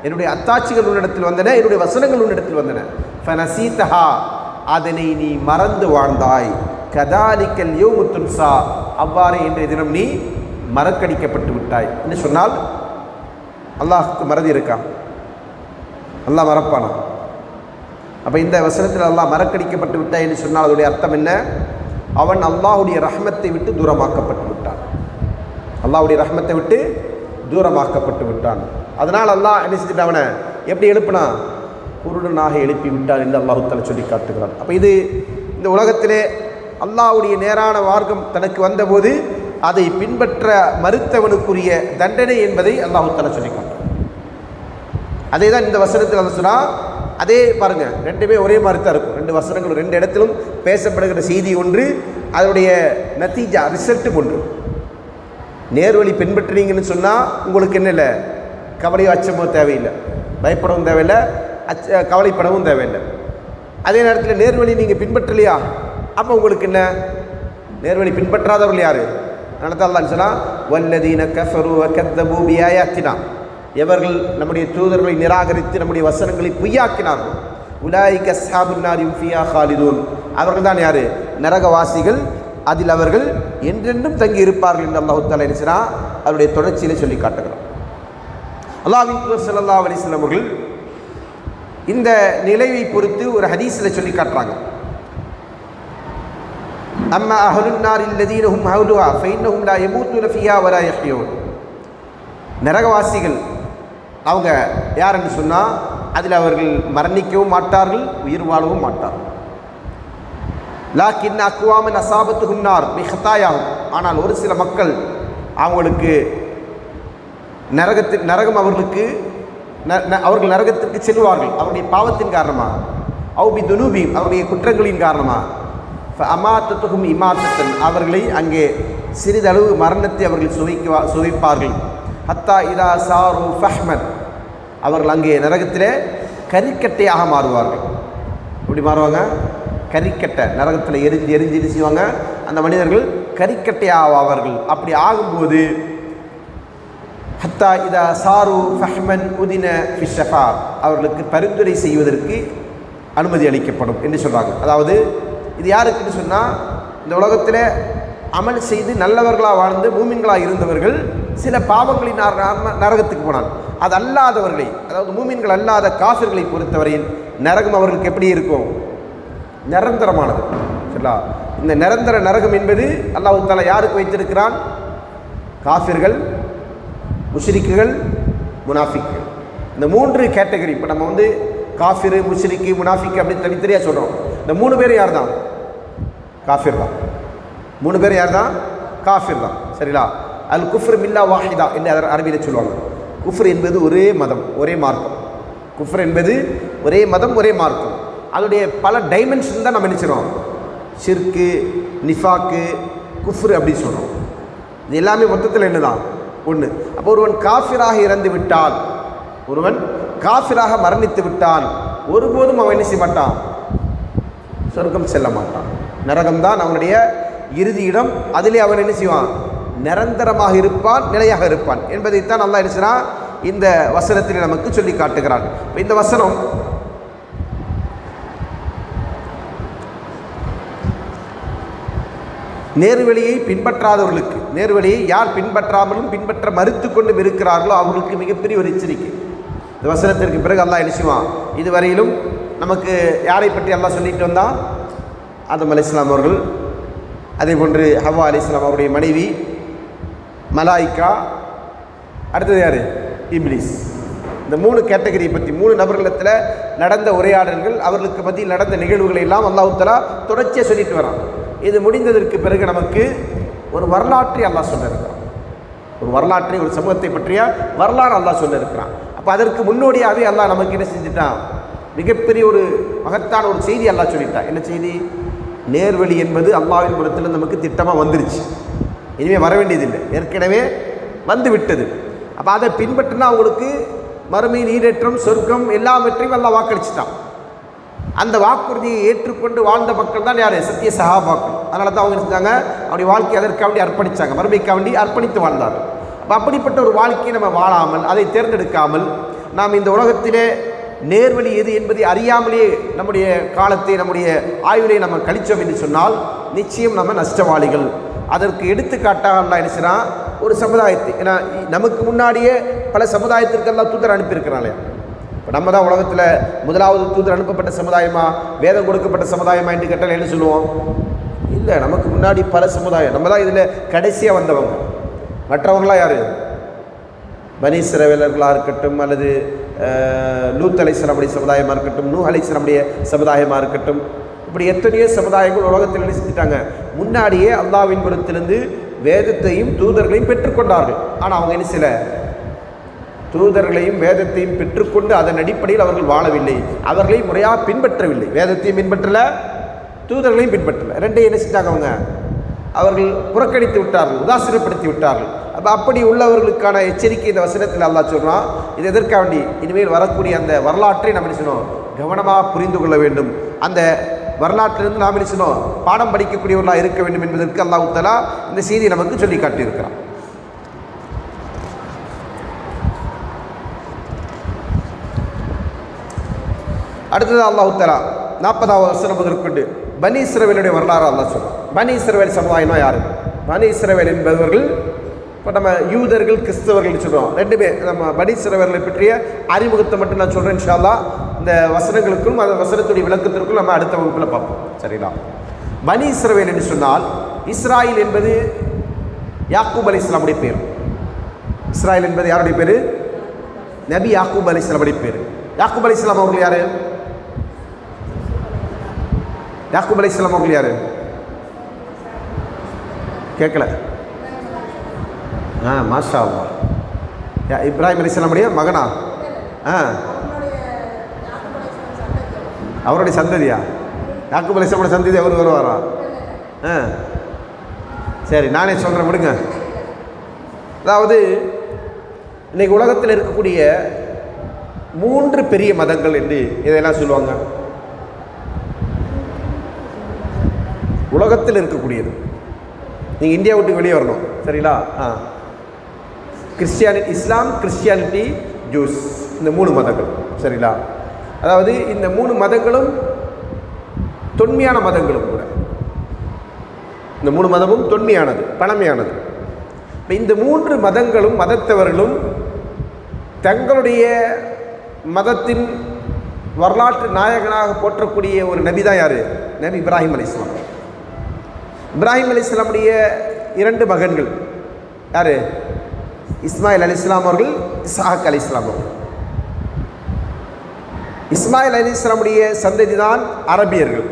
என்னுடைய அத்தாட்சிகள் உன்னிடத்தில் வந்தன, என்னுடைய வசனங்கள் உன்னிடத்தில் வந்தன, ஃபனசீத்தஹா, அதனை நீ மறந்து வாழ்ந்தாய், கதாலிக்கல் யௌமு துன்சா, அவ்வாறு இன்றைய தினம் நீ மறக்கடிக்கப்பட்டு விட்டாய் என்று சொன்னால் அல்லாஹுக்கு மறதி இருக்கா? அல்லாஹ் மறப்பானா? அப்போ இந்த வசனத்தில் அல்லாஹ் மறக்கடிக்கப்பட்டு விட்டாய் என்று சொன்னால் அதோடைய அர்த்தம் என்ன? அவன் அல்லாஹுடைய ரஹ்மத்தை விட்டு தூரமாக்கப்பட்டு விட்டான், அல்லாஹுடைய ரஹ்மத்தை விட்டு தூரமாக்கப்பட்டு விட்டான். அதனால் அல்லாஹ் என்ன செஞ்சுட்டு அவனை எப்படி எழுப்பினா? குருடனாக எழுப்பி விட்டான் என்று அல்லாஹு தஆலா சொல்லி காட்டுகிறான். அப்போ இது இந்த உலகத்திலே அல்லாஹ்வுடைய நேரான மார்க்கம் தனக்கு வந்தபோது அதை பின்பற்ற மறுத்தவனுக்குரிய தண்டனை என்பதை அல்லாஹு தஆலா சொல்லி காட்டுறான். அதே தான் இந்த வசனத்தில் அல்ல சொன்னா, அதே பாருங்க, ரெண்டுமே ஒரே மாதிரி தான் இருக்கும். ரெண்டு வசனங்கள் ரெண்டு இடத்திலும் பேசப்படுகிற செய்தி ஒன்று, அதனுடைய நத்தீஜா ரிசல்ட்டு ஒன்று. நேர்வழி பின்பற்றினீங்கன்னு சொன்னால் உங்களுக்கு என்ன இல்லை, கவலையோ அச்சமோ தேவையில்லை, பயப்படவும் தேவையில்லை, கவலைப்படவும் தேவையில்லை. அதே நேரத்தில் நேர்வழி நீங்கள் பின்பற்றலையா, அப்போ உங்களுக்கு என்ன, நேர்வழி பின்பற்றாதவர்கள் யார்? நடத்தான்னு சொன்னால், வல்லதீன கஃபரு வகத்தபூ பிஆயாத்தினா, எவர்கள் நம்முடைய தூதர்களை நிராகரித்து நம்முடைய வசனங்களை பொய்யாக்கினார்கள், உலாயிக அஸ்ஹாபுன் நார் ஹும் ஃபியா காலிதூன், அவர்கள் தான் யார்? நரகவாசிகள், அதில் அவர்கள் என்றென்றும் தங்கி இருப்பார்கள் என்று அல்லாஹ் தஆலா என்ன அவருடைய தொடர்ச்சியிலே சொல்லி காட்டுகிறார். அல்லாஹ்வின் தூதர் ஸல்லல்லாஹு அலைஹி வஸல்லம் அவர்கள் இந்த நிலையை பொறுத்து ஒரு ஹதீஸில் சொல்லி காட்டுறாங்க. அம்மா அஹ்லுன் நார் அல்லதீன ஹும் ஹவுலுஹா ஃபஇன்னஹும் லா யமூதுன ஃபிஹா வலா யஹ்யூன், நரகவாசிகள் அவங்க யாருன்னு சொன்னால் அதில் அவர்கள் மரணிக்கவும் மாட்டார்கள், உயிர் வாழவும் மாட்டார்கள். லாக்கின் அக்வாமன் அசாபத்துஹும் நார் பிஹதாயாஹும், ஆனால் ஒரு சில மக்கள் அவங்களுக்கு நரகம் அவர்களுக்கு அவர்கள் நரகத்திற்கு செல்வார்கள் அவருடைய பாவத்தின் காரணமாக, அவுபி துனூபி அவருடைய குற்றங்களின் காரணமாக, அமாத்தத்துக்கும் இமாத்தத்தன் அவர்களை அங்கே சிறிதளவு மரணத்தை அவர்கள் சுவைப்பார்கள். ஹத்தா இதா சாரு ஃபஹ்மன், அவர்கள் அங்கே நரகத்திலே கரிக்கட்டையாக மாறுவார்கள். எப்படி மாறுவாங்க? கரிக்கட்டை, நரகத்தில் எரிஞ்சு செய்வாங்க அந்த மனிதர்கள், கரிக்கட்டையாக ஆவார்கள். அப்படி ஆகும்போது ஹத்தா இதா சாரு ஃபஹ்மன் உதின ஃபிஷஃபா, அவர்களுக்கு பரிந்துரை செய்வதற்கு அனுமதி அளிக்கப்படும் என்று சொல்கிறாங்க. அதாவது இது யாருக்குன்னு சொன்னால், இந்த உலகத்தில் அமல் செய்து நல்லவர்களாக வாழ்ந்து மூமின்களாக இருந்தவர்கள் சில பாவங்களின் நரகத்துக்கு போனால், அது அல்லாதவர்களை, அதாவது மூமின்கள் அல்லாத காஃபிர்களை பொறுத்தவரையில் நரகம் அவர்களுக்கு எப்படி இருக்கும்? நிரந்தரமானது. சரிங்களா? இந்த நிரந்தர நரகம் என்பது அல்லாஹ் தஆலா யாருக்கு வைத்திருக்கிறான்? காஃபிர்கள், முஷ்ரிக்குகள், முனாஃபிக்குகள், இந்த மூன்று கேட்டகரி. இப்போ நம்ம காஃபிரு, முஷ்ரிக்கு, முனாஃபிக்கு அப்படின்னு தனித்தனியாக சொல்கிறோம். இந்த மூணு பேரும் யார் தான்? காஃபிர் தான். மூணு பேரும் யார் தான்? காஃபிர் தான். சரிங்களா? அல் குஃப்ர் மில்லா வாஹிதா என்று அரபியில் சொல்லுவாங்க. குஃப்ர் என்பது ஒரே மதம், ஒரே மார்க்கம். குஃப்ர் என்பது ஒரே மதம், ஒரே மார்க்கம். அதனுடைய பல டைமென்ஷன் தான் நம்ம நினைச்சிடும். ஷிர்கு, நிஃபாக்கு, குஃப்ரு அப்படின்னு சொல்கிறோம். இது எல்லாமே மொத்தத்தில் என்ன தான்? ஒன்று. அப்போ ஒருவன் காஃபிராக இறந்து விட்டால், ஒருவன் காஃபிராக மரணித்து விட்டால் ஒருபோதும் அவன் என்ன செய்ய மாட்டான்? சொர்க்கம் செல்ல மாட்டான். நரகம்தான் அவனுடைய இறுதி இடம். அதிலே அவன் என்ன செய்வான்? நிரந்தரமாக இருப்பான், நிலையாக இருப்பான் என்பதைத்தான் அல்லாஹ் என்ன செய்றான் இந்த வசனத்தில் நமக்கு சொல்லி காட்டுகிறான். இந்த வசனம் நேர்வழியை பின்பற்றாதவர்களுக்கு, நேர்வழியை யார் பின்பற்றாமலும் பின்பற்ற மறுத்து கொண்டும் இருக்கிறார்களோ அவர்களுக்கு மிகப்பெரிய ஒரு எச்சரிக்கை. இந்த வசனத்திற்கு பிறகு அல்லாஹ் என்ன செய்வான்? இதுவரையிலும் நமக்கு யாரை பற்றி அல்லாஹ் சொல்லிட்டு வந்தான்? ஆதம் அலைஹிஸ்ஸலாம் அவர்கள், அதே போன்று ஹவ்வா அலைஹிஸ்ஸலாம் அவருடைய மனைவி, மலாய்க்கா, அடுத்தது யார்? இப்லீஸ். இந்த மூணு கேட்டகரியை பற்றி, மூணு நபர்களிடத்தில் நடந்த உரையாடல்கள், அவர்களுக்கு மத்தியில் நடந்த நிகழ்வுகளை எல்லாம் அல்லாஹ் தஆலா தொடர்ச்சியாக சொல்லிட்டு வரான். இது முடிந்ததற்கு பிறகு நமக்கு ஒரு வரலாற்றை அல்லாஹ் சொல்லியிருக்கிறான். ஒரு வரலாற்றை, ஒரு சமூகத்தை பற்றிய வரலாறு அல்லாஹ் சொல்லியிருக்கிறான். அப்போ அப்போ அதற்கு முன்னோடியாகவே அல்லாஹ் நமக்கு என்ன செஞ்சுட்டான், மிகப்பெரிய ஒரு மகத்தான ஒரு செய்தி அல்லாஹ் சொல்லிட்டான். என்ன செய்தி? நேர்வழி என்பது அல்லாஹ்வின் புறத்தில் நமக்கு திட்டமாக வந்துருச்சு, இனிமேல் வர வேண்டியதில்லை, ஏற்கனவே வந்து விட்டது. அப்போ அதை பின்பற்றினா அவங்களுக்கு மறுமை, நீரேற்றம், சொர்க்கம் எல்லாவற்றையும் அல்லாஹ் வாக்களிச்சுட்டான். அந்த வாக்குறுதியை ஏற்றுக்கொண்டு வாழ்ந்த மக்கள் தான் யார்? சத்திய சஹாபாக்கள். அதனால தான் அவங்க செஞ்சாங்க, அவருடைய வாழ்க்கையை அதற்காண்டி அர்ப்பணித்தாங்க, மறுமைக்காண்டி அர்ப்பணித்து வாழ்ந்தார்கள். அப்போ அப்படிப்பட்ட ஒரு வாழ்க்கையை நம்ம வாழாமல், அதை தேர்ந்தெடுக்காமல், நாம் இந்த உலகத்திலே நேர்வழி எது என்பதை அறியாமலேயே நம்முடைய காலத்தை, நம்முடைய ஆய்விலே நம்ம கழித்தோம் என்று சொன்னால் நிச்சயம் நம்ம நஷ்டவாளிகள். அதற்கு எடுத்துக்காட்டாக அல்லாஹ் என்ன செய்றான், ஒரு சமுதாயத்தை, ஏன்னா நமக்கு முன்னாடியே பல சமுதாயத்திற்கெல்லாம் தூதர் அனுப்பியிருக்கிறாங்க. இப்போ நம்ம தான் உலகத்தில் முதலாவது தூதர் அனுப்பப்பட்ட சமுதாயமா, வேதம் கொடுக்கப்பட்ட சமுதாயமா என்று கேட்டால் என்ன சொல்லுவோம்? இல்லை, நமக்கு முன்னாடி பல சமுதாயம், நம்ம தான் இதில் கடைசியாக வந்தவங்க. மற்றவங்களாம் யார்? பனி இஸ்ரவேலர்களாக இருக்கட்டும், அல்லது லூத் அலைஹிஸ்ஸலாமுடைய சமுதாயமாக இருக்கட்டும், நூஹ் அலைஹிஸ்ஸலாமுடைய சமுதாயமாக இருக்கட்டும், இப்படி எத்தனையோ சமுதாயங்கள் உலகத்தில் என்ன செஞ்சுட்டாங்க, முன்னாடியே அல்லாஹ்வின் புறத்திலிருந்து வேதத்தையும் தூதர்களையும் பெற்றுக்கொண்டார்கள். ஆனால் அவங்க என்ன செய்யல, தூதர்களையும் வேதத்தையும் பெற்றுக்கொண்டு அதன் அடிப்படையில் அவர்கள் வாழவில்லை, அவர்களை முறையாக பின்பற்றவில்லை. வேதத்தையும் பின்பற்றலை, தூதர்களையும் பின்பற்றலை, ரெண்டையும் என்ன செஞ்சாங்க அவங்க, அவர்கள் புறக்கணித்து விட்டார்கள், உதாசீனப்படுத்தி விட்டார்கள். அப்போ அப்படி உள்ளவர்களுக்கான எச்சரிக்கை இந்த வசனத்தில் அல்லாஹ் சொல்கிறான். இது எதற்காக வேண்டி? இனிமேல் வரக்கூடிய அந்த வரலாற்றை நம்ம என்ன செய்யணும், கவனமாக புரிந்து கொள்ள வேண்டும். அந்த வரலாற்றிலிருந்து நாம் என்ன செய்யணும், பாடம் படிக்கக்கூடியவர்களாக இருக்க வேண்டும் என்பதற்கு அல்லாஹ் தஆலா இந்த செய்தியை நமக்கு சொல்லி காட்டியிருக்கிறான். அடுத்தது அல்லாஹ் தஆலா 40வது வசனம் முதற்கொண்டு பனி இஸ்ரவேலுடைய வரலாறு அல்லாஹ் சொல்கிறான். பனி இஸ்ரவேல் சமுதாயம்னா யார்? பனி இஸ்ரவேல் என்பவர்கள் இப்போ நம்ம யூதர்கள், கிறிஸ்தவர்கள் சொல்கிறோம், ரெண்டுமே. நம்ம பனி இஸ்ரவேலை பற்றிய அறிமுகத்தை மட்டும் நான் சொல்கிறேன். இன்ஷா அல்லாஹ் இந்த வசனங்களுக்கும் அந்த வசனத்துடைய விளக்கத்திற்கும் நம்ம அடுத்த வகுப்பில் பார்ப்போம். சரிங்களா? பனி இஸ்ரவேல் என்று சொன்னால், இஸ்ராயில் என்பது யாக்கூப் அலைஹிஸ்ஸலாமுடைய பேர். இஸ்ராயில் என்பது யாருடைய பேர்? நபி யாக்கூப் அலைஹிஸ்ஸலாமுடைய பேர். யாக்கூப் அலைஹிஸ்ஸலாம் அவர்கள் யார்? யாக்கூப் அலைஹிஸ்ஸலாம் அவர்கள் யார்? கேட்கல. மாஷா அல்லாஹ். இப்ராஹிம் அலைஹிஸ்ஸலாமுடைய மகனா? அவருடைய சந்ததியா? யாக்கூப் அலைஹிஸ்ஸலாமுடைய சந்ததி அவர் வருவாரா? சரி, நானே சொல்கிறேன், விடுங்க. அதாவது இன்றைக்கு உலகத்தில் இருக்கக்கூடிய 3 பெரிய மதங்கள் என்று இதெல்லாம் சொல்லுவாங்க. உலகத்தில் இருக்கக்கூடியது, நீங்கள் இந்தியா விட்டு வெளியே வரணும். சரிங்களா? இஸ்லாம், கிறிஸ்டியானிட்டி, ஜூஸ், இந்த 3 மதங்கள். சரிங்களா? அதாவது இந்த 3 மதங்களும் தொன்மையான மதங்களும் கூட. இந்த 3 மதமும் தொன்மையானது, பழமையானது. இப்போ இந்த 3 மதங்களும் மதத்தவர்களும் தங்களுடைய மதத்தின் வரலாற்று நாயகனாக போற்றக்கூடிய ஒரு நபி தான் யார்? நபி இப்ராஹிம் அலைஹிஸ்ஸலாம். இப்ராஹிம் அலைஹிஸ்ஸலாமுடைய 2 மகன்கள் யார்? இஸ்மாயில் அலைஹிஸ்ஸலாம் அவர்கள், இஸ்ஹாக் அலைஹிஸ்ஸலாம் அவர்கள். இஸ்மாயில் அலைஹிஸ்ஸலாமுடைய சந்ததி தான் அரபியர்கள்.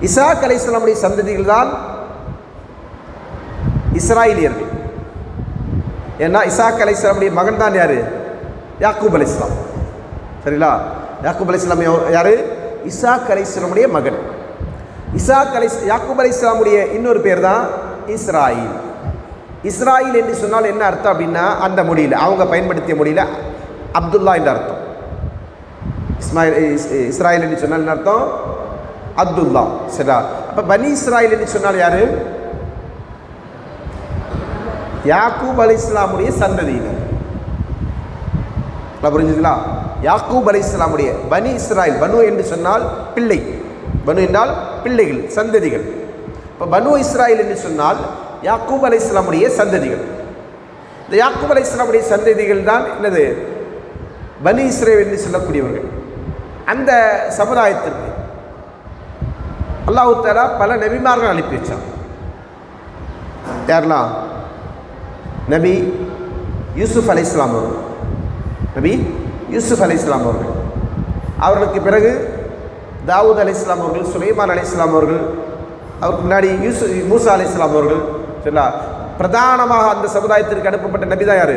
இஸ்ஹாக் அலைஹிஸ்ஸலாமுடைய சந்ததிகள் தான் இஸ்ராயலியர்கள். ஏன்னா இஸ்ஹாக் அலைஹிஸ்ஸலாமுடைய மகன் தான் யார்? யாக்கூப் அலைஹிஸ்ஸலாம். சரிங்களா? யாக்கூப் அலைஹிஸ்ஸலாம் யார்? இஸ்ஹாக் அலைஹிஸ்ஸலாமுடைய மகன். யாக்கூப் அலைஹிஸ்ஸலாமுடைய இன்னொரு பேர் தான் இஸ்ராயில். இஸ்ராயில் என்று சொன்னால் என்ன அர்த்தம் அப்படின்னா, அந்த மொழியில் அவங்க பயன்படுத்திய மொழியில் அப்துல்லா என்ற அர்த்தம். இஸ்ராயில் என்று சொன்னால் என்ன அர்த்தம்? அப்துல்லா. சரியா? அப்போ பனி இஸ்ராயில் என்று சொன்னால் யார்? யாக்கூப் அலைஹிஸ்ஸலாமுடைய சந்ததியினர். புரிஞ்சுங்களா? யாக்கூப் அலைஹிஸ்ஸலாமுடைய பனி இஸ்ராயில், பனு என்று சொன்னால் பிள்ளை, பனு என்றால் பிள்ளைகள், சந்ததிகள். இப்போ பனு இஸ்ராயில் என்று சொன்னால் யாக்கூப் அலைஹிஸ்ஸலாமுடைய சந்ததிகள். இந்த யாக்கூப் அலைஹிஸ்ஸலாமுடைய சந்ததிகள் தான் என்னது? பனி இஸ்ராயில் என்று சொல்லக்கூடியவர்கள். அந்த சமுதாயத்திற்கு அல்லாஹ் தஆலா பல நபிமார்கள் அனுப்பி வச்சான். யாரெல்லாம்? நபி யூசுப் அலைஹிஸ்ஸலாம் அவர்கள், நபி யூசுப் அலைஹிஸ்ஸலாம் அவர்கள். அவர்களுக்கு பிறகு தாவூத் அலைஹிஸ்ஸலாம் அவர்கள், சுலைமான் அலைஹிஸ்ஸலாம் அவர்கள், அவருக்கு முன்னாடி மூசா அலைஹிஸ்ஸலாம் அவர்கள். சரிங்களா? பிரதானமாக அந்த சமுதாயத்திற்கு அனுப்பப்பட்ட நபி தான் யார்?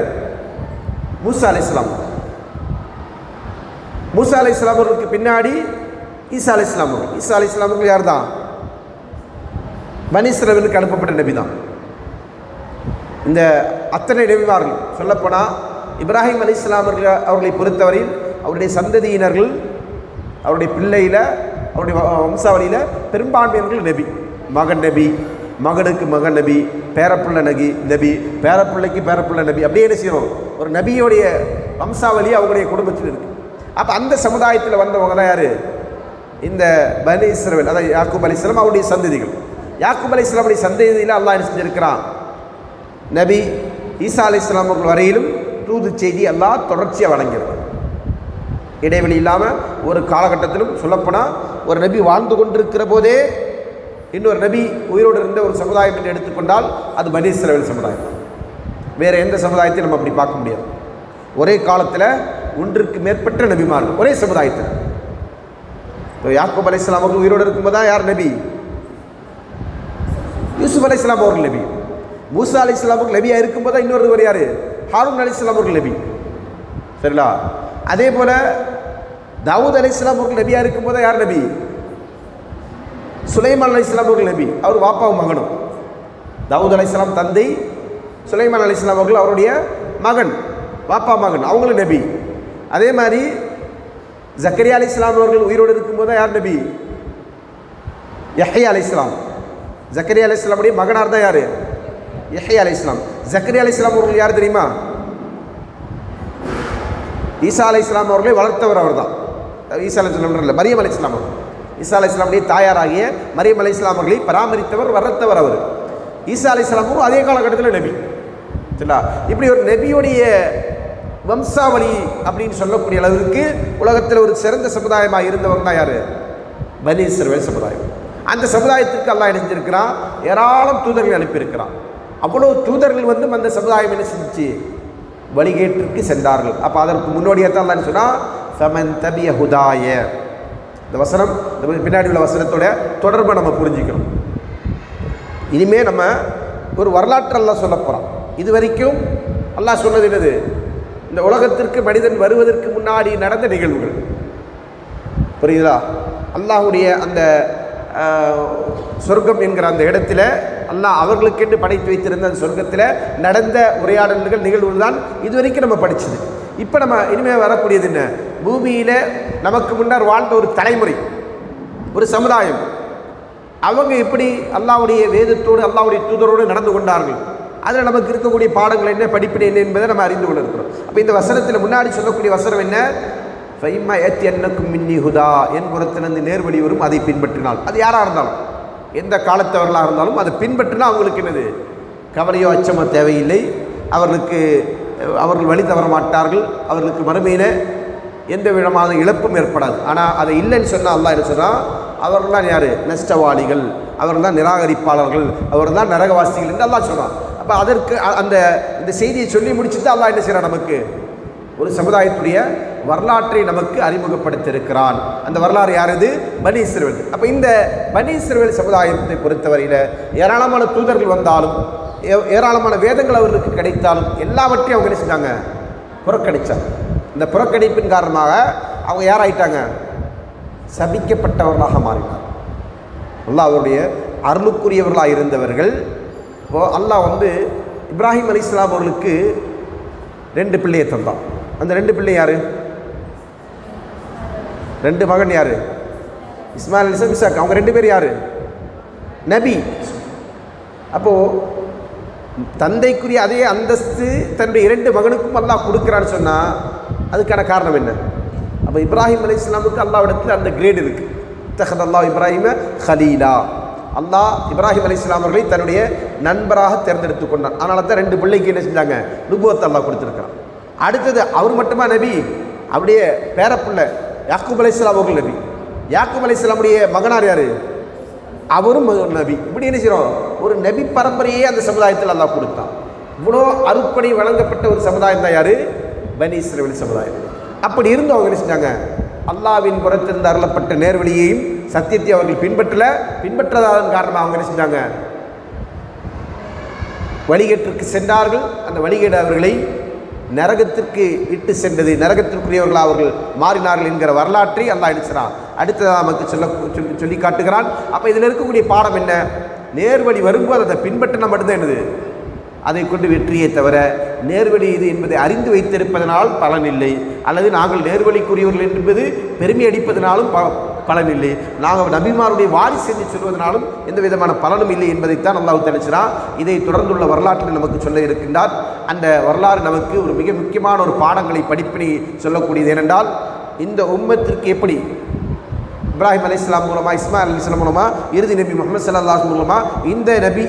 மூசா அலைஹிஸ்ஸலாம். மூசா அலைஹிஸ்ஸலாம் அவர்களுக்கு பின்னாடி ஈசா அலைஹிஸ்ஸலாம் அவர்கள். ஈசா அலைஹிஸ்ஸலாம் அவர்கள் யார் தான்? பனி இஸ்ரவேலுக்கு அனுப்பப்பட்ட நபி தான். இந்த அத்தனை நபிமார்கள் சொல்லப்போனால் இப்ராஹிம் அலைஹிஸ்ஸலாம் அவர்களை பொறுத்தவரையில் அவருடைய சந்ததியினர்கள், அவருடைய பிள்ளையில், அவருடைய வம்சாவளியில் பெரும்பான்மையினர்கள் நபி. மகன் நபி, மகனுக்கு மகன் நபி, பேரப்புள்ள நபி, பேரப்பிள்ளைக்கு பேரப்புள்ள நபி, அப்படியே என்ன செய்யணும், ஒரு நபியோடைய வம்சாவளி அவங்களுடைய குடும்பத்தில் இருக்குது. அப்போ அந்த சமுதாயத்தில் வந்தவங்க தான் யார்? இந்த பனி இஸ்ரவேல், அதாவது யாக்கூப் அலைஹிஸ்ஸலாம் அவருடைய சந்ததிகள். யாக்கூப் அலைஹிஸ்ஸலாமுடைய சந்ததியில் அல்லாஹ் என்ன செஞ்சிருக்கிறான்? நபி ஈசா அலைஹிஸ்ஸலாம் அவர்கள் வரையிலும் தூது செய்தி அல்லாஹ் தொடர்ச்சியாக வழங்கியிருக்கு. இடைவெளி இல்லாமல் ஒரு காலகட்டத்திலும் சொல்லப்போனால் ஒரு நபி வாழ்ந்து கொண்டிருக்கிற போதே இன்னொரு நபி உயிரோடு இருந்த ஒரு சமுதாயம் என்று எடுத்துக்கொண்டால் அது பனி இஸ்ரவேல் சமுதாயம். வேறு எந்த சமுதாயத்தையும் நம்ம அப்படி பார்க்க முடியாது. ஒரே காலத்தில் ஒன்றுக்கு மேற்பட்ட நபிமார்கள் ஒரே சமுதாயத்தில். யாக்கூப் அலைஹிஸ்ஸலாம் அவர்கள் உயிரோடு இருக்கும்போது தான் யார் நபி? யூசுப் அலைஹிஸ்ஸலாம் அவர்கள் நபி. மூசா அலைஹிஸ்ஸலாம் அவர்கள் நபியாக இருக்கும்போது தான் இன்னொரு யார்? ஹாரூன் அலைஹிஸ்ஸலாம் அவர்கள் நபி. சரிங்களா? அதே போல் தாவூத் அலைஹிஸ்ஸலாம் அவர்கள் நபியாக இருக்கும்போது யார் நபி? சுலைமான் அலைஹிஸ்ஸலாம் அவர்கள் நபி. அவர் வாப்பாவும் மகனும். தாவூத் அலைஹிஸ்ஸலாம் தந்தை, சுலைமான் அலைஹிஸ்ஸலாம் அவர்கள் அவருடைய மகன், வாப்பா மகன், அவங்களும் நபி. அதே மாதிரி ஜக்கரியா அலைஹிஸ்ஸலாம் அவர்கள் உயிரோடு இருக்கும்போது யார் நபி? யஹ்யா அலைஹிஸ்ஸலாம். ஜக்கரியா அலைஹிஸ்ஸலாமுடைய மகனார் தான் யார்? யஹ்யா அலைஹிஸ்ஸலாம். ஜக்கரியா அலைஹிஸ்ஸலாம் அவர்கள் யார் தெரியுமா? ஈசா அலைஹிஸ்ஸலாம் அவர்களை வளர்த்தவர் அவர் தான். ஈசா அலைஹிஸ்ஸலாம் இல்லை, மரியம் அலைஹிஸ்ஸலாம் அவர்கள். ஈசா அலைஹிஸ்ஸலாமுடைய தாயாராகிய மரியம் அலைஹிஸ்ஸலாம் அவர்களை பராமரித்தவர், வளர்த்தவர் அவர். ஈசா அலைஹிஸ்ஸலாமும் அதே காலகட்டத்தில் நபி. சரிங்களா? இப்படி ஒரு நபியுடைய வம்சாவளி அப்படின்னு சொல்லக்கூடிய அளவுக்கு உலகத்தில் ஒரு சிறந்த சமுதாயமாக இருந்தவர் தான் யார்? பனி இஸ்ரவேல் சமுதாயம். அந்த சமுதாயத்திற்கு அல்லாஹ் இணைஞ்சிருக்கிறான், ஏராளம் தூதர்கள் அனுப்பியிருக்கிறான். அவ்வளோ தூதர்கள் வந்து அந்த சமுதாயம் என்ன செஞ்சு வழிகேட்டிற்கு சென்றார்கள். அப்போ அதற்கு முன்னோடியாக தான் அல்லாஹ் சொன்னால் ஃபமன் தபிய ஹுதாய. இந்த வசனம், இந்த பின்னாடி உள்ள வசனத்தோட தொடர்பை நம்ம புரிஞ்சுக்கணும். இனிமே நம்ம ஒரு வரலாற்று அல்லாஹ் சொல்ல போகிறோம். இது வரைக்கும் அல்லாஹ் சொன்னது என்னது? இந்த உலகத்திற்கு மனிதன் வருவதற்கு முன்னாடி நடந்த நிகழ்வுகள். புரியுதா? அல்லாஹுடைய அந்த சொர்க்கம் என்கிற அந்த இடத்துல அல்லாஹ் அவர்களுக்கென்று படைத்து வைத்திருந்த அந்த சொர்க்கத்தில் நடந்த உரையாடல்கள், நிகழ்வுகள் தான் இதுவரைக்கும் நம்ம படித்தது. இப்போ நம்ம இனிமேல் வரக்கூடியது என்ன? பூமியில் நமக்கு முன்னர் வாழ்ந்த ஒரு தலைமுறை, ஒரு சமுதாயம், அவங்க எப்படி அல்லாஹ்வுடைய வேதத்தோடு அல்லாஹ்வுடைய தூதரோடு நடந்து கொண்டார்கள், அதில் நமக்கு இருக்கக்கூடிய பாடங்கள் என்ன, படிப்பினை என்ன என்பதை நம்ம அறிந்து கொண்டு இருக்கிறோம். அப்போ இந்த வசனத்தில் முன்னாடி சொல்லக்கூடிய வசனம் என்ன? ஃபைம்மா ஏத்தி என்னக்கும் மின்னி ஹுதா, என் புறத்திலிருந்து நேர்வழி வரும், அதை பின்பற்றினால். அது யாராக இருந்தாலும், எந்த காலத்தவர்களாக இருந்தாலும் அதை பின்பற்றினால் அவங்களுக்கு என்னது? கவலையோ அச்சமோ தேவையில்லை. அவர்கள் வழி தவற மாட்டார்கள். அவர்களுக்கு மறுமையில் எந்த விதமான இழப்பும் ஏற்படாது. ஆனால் அதை இல்லைன்னு சொன்னால் அல்லாஹ் என்ன சொன்னால், அவர்கள் தான் யார்? நஷ்டவாளிகள், அவர்கள் தான் நிராகரிப்பாளர்கள், அவர்கள் தான் நரகவாசிகள் என்று அல்லாஹ் சொல்கிறான். அப்போ அதற்கு இந்த செய்தியை சொல்லி முடிச்சுட்டு அல்லாஹ் என்ன செய்கிறான்? நமக்கு ஒரு சமுதாயத்துடைய வரலாற்றை நமக்கு அறிமுகப்படுத்தியிருக்கிறான். அந்த வரலாறு யாரது? பனி இஸ்ரவேல். அப்போ இந்த பனி இஸ்ரவேல் சமுதாயத்தை பொறுத்தவரையில் ஏராளமான தூதர்கள் வந்தாலும், ஏராளமான வேதங்கள் அவர்களுக்கு கிடைத்தாலும் எல்லாவற்றையும் அவங்க என்ன செஞ்சாங்க? புறக்கணித்தாங்க. இந்த புறக்கணிப்பின் காரணமாக அவங்க யாராயிட்டாங்க? சபிக்கப்பட்டவர்களாக மாறினார். அல்லாஹ் அவருடைய அருளுக்குரியவர்களாக இருந்தவர்கள். இப்போது அல்லாஹ் வந்து இப்ராஹிம் அலைஹிஸ்ஸலாம் அவர்களுக்கு 2 பிள்ளையை தந்தான். அந்த 2 பிள்ளை யார்? 2 மகன் யார்? இஸ்மாயில் அலைஹிஸ்ஸலாம், இசாக். அவங்க 2 பேர் யார்? நபி. அப்போது தந்தைக்குரிய அதே அந்தஸ்து தன்னுடைய 2 மகனுக்கும் அல்லாஹ் கொடுக்குறான்னு சொன்னால் அதுக்கான காரணம் என்ன? அப்போ இப்ராஹிம் அலைஹிஸ்ஸலாமுக்கு அல்லாஹ்விடத்தில் அந்த கிரேட் இருக்குது. தஹத அல்லாஹ் இப்ராஹிம ஹலீலா. அல்லாஹ் இப்ராஹிம் அலைஹிஸ்ஸலாம் அவர்களை தன்னுடைய நண்பராக தேர்ந்தெடுத்து கொண்டான். அதனால தான் 2 பிள்ளைக்கு என்ன செஞ்சாங்க? நுபுவத் அல்லாஹ் கொடுத்துருக்கிறான். அடுத்தது அவர் மட்டுமா நபி? அப்படியே பேரப்பிள்ளை யாக்கூப் அலைஹிஸ்ஸலாம் அவர்கள் நபி. யாக்கூப் அலைஹிஸ்ஸலாமுடைய மகனார் யார்? அவரும் நபி. இப்படி என்ன செய்கிறோம்? ஒரு நபி பரம்பரையே அந்த சமுதாயத்தில் அல்லாஹ் கொடுத்தான். இவ்வளோ அருட்படை வழங்கப்பட்ட ஒரு சமுதாயம் தான் யார்? பனி இஸ்ரவேல் சமுதாயம். அப்படி இருந்து அவங்க என்ன செஞ்சாங்க? அல்லாஹ்வின் புறத்திலிருந்து அருளப்பட்ட நேர்வழியையும் சத்தியத்தையும் அவர்கள் பின்பற்றதாதன் காரணமாக அவங்க என்ன செஞ்சாங்க? வழிகேட்டிற்கு சென்றார்கள். அந்த வழிகேடு அவர்களை நரகத்திற்கு இட்டு சென்றது, நரகத்திற்குரியவர்களாக அவர்கள் மாறினார்கள் என்கிற வரலாற்றை அல்லாஹ் அடிச்சான். அடுத்ததாக நமக்கு சொல்லி காட்டுகிறான். அப்போ இதில் இருக்கக்கூடிய பாடம் என்ன? நேர்வழி வரும்போது அதை பின்பற்றின மட்டும்தான் என்னது, அதை கொண்டு வெற்றியை தவிர நேர்வழி இது என்பதை அறிந்து வைத்திருப்பதனால் பலனில்லை, அல்லது நாங்கள் நேர்வழிக்குரியவர்கள் என்பது பெருமை அடிப்பதனாலும் பலனில்லை, நாங்கள் நபிமாருடைய வாரிசு என்று சொல்வதனாலும் எந்த விதமான பலனும் இல்லை என்பதைத்தான் அல்லாஹ் தெளிச்சினான். இதை தொடர்ந்துள்ள வரலாற்றில் நமக்கு சொல்ல இருக்கின்றார். அந்த வரலாறு நமக்கு ஒரு மிக முக்கியமான ஒரு பாடங்களை படிப்பினை சொல்லக்கூடியது. ஏனென்றால் இந்த உம்மத்திற்கு எப்படி இப்ராஹிம் அலைஹிஸ்ஸலாம் மூலமாக, இஸ்மாயில் அலைஹிஸ்ஸலாம் மூலமாக, இறுதி நபி முஹம்மது ஸல்லல்லாஹு அலைஹி மூலமாக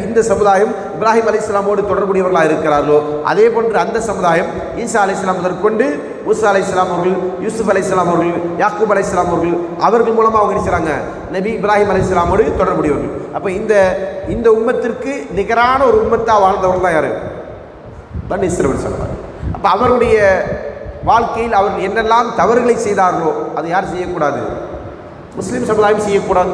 இந்த சமுதாயம் இப்ராஹிம் அலைஹிஸ்ஸலாமோடு தொடர்புடையவர்களாக இருக்கிறார்களோ, அதே போன்று அந்த சமுதாயம் ஈசா அலைஹிஸ்ஸலாம் முதற்கொண்டு மூசா அலைஹிஸ்ஸலாம் அவர்கள், யூசுப் அலைஹிஸ்ஸலாம் அவர்கள், யாக்கூப் அலைஹிஸ்ஸலாம் அவர்கள் மூலமாக அவங்க நினைச்சாங்க நபி இப்ராஹிம் அலைஹிஸ்ஸலாமோடு தொடர்புடையவர்கள். அப்போ இந்த உம்மத்திற்கு நிகரான ஒரு உம்மத்தாக வாழ்ந்தவர்கள் தான் யார்? பனி இஸ்ரவேல் சொல்லுவாங்க. அப்போ அவருடைய வாழ்க்கையில் அவர்கள் என்னெல்லாம் தவறுகளை செய்தார்களோ அதை யார் செய்யக்கூடாது? முஸ்லீம் சமுதாயம் செய்யக்கூடாது,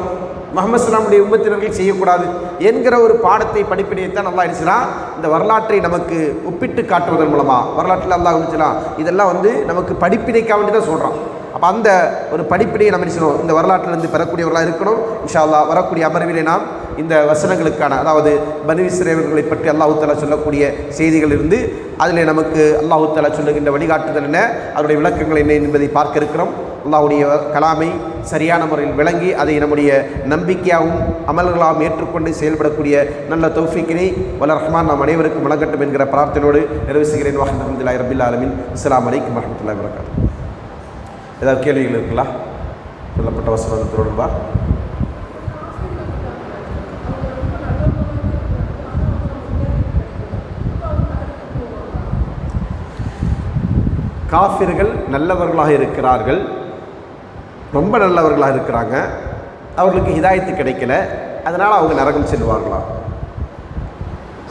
முஹம்மது ஸல்லல்லாஹு உம்மத்தினர்கள் செய்யக்கூடாது என்கிற ஒரு பாடத்தை படிப்பினையத்தான் அல்லாஹ் அடிச்சுறான். இந்த வரலாற்றை நமக்கு ஒப்பிட்டு காட்டுவதன் மூலமாக வரலாற்றில் அல்லாஹ் அடிச்சுலாம் இதெல்லாம் நமக்கு படிப்பினைக்காக வேண்டி தான் சொல்கிறான். அப்போ அந்த ஒரு படிப்பினையை நம்ம நினைச்சணும், இந்த வரலாற்றிலிருந்து பெறக்கூடியவர்களாக இருக்கணும். இன்ஷா அல்லாஹ் வரக்கூடிய அமர்விலே நாம் இந்த வசனங்களுக்கான, அதாவது பனி இஸ்ரவேலர்களை பற்றி அல்லாஹ் தஆலா சொல்லக்கூடிய செய்திகள் இருந்து அதில் நமக்கு அல்லாஹ் தஆலா சொல்லுகின்ற வழிகாட்டுதல் என்ன, அதனுடைய விளக்கங்கள் என்ன என்பதை பார்க்க இருக்கிறோம். அல்லாஹ்வுடைய கலாமை சரியான முறையில் விளங்கி அதை நம்முடைய நம்பிக்கையாகவும் அமல்களாகவும் ஏற்றுக்கொண்டு செயல்படக்கூடிய நல்ல தௌஃபீக்கினை வல்ல ரஹ்மான் நாம் அனைவருக்கும் வழங்கட்டும் என்கிற பிரார்த்தனையோடு நிறைவு செய்கிறேன். அல்ஹம்துலில்லாஹி ரப்பில் ஆலமீன். அஸ்ஸலாமு அலைக்கும் வரஹ்மத்துல்லாஹி வபரகாத்துஹு. ஏதாவது கேள்விகள் இருக்குல்ல சொல்லப்பட்ட வசனம் தொடர்பா? காஃபிர்கள் நல்லவர்களாக இருக்கிறார்கள், ரொம்ப நல்லவர்களாக இருக்கிறாங்க, அவர்களுக்கு ஹிதாயத்து கிடைக்கல, அதனால் அவங்க நரகம் செல்வார்களா?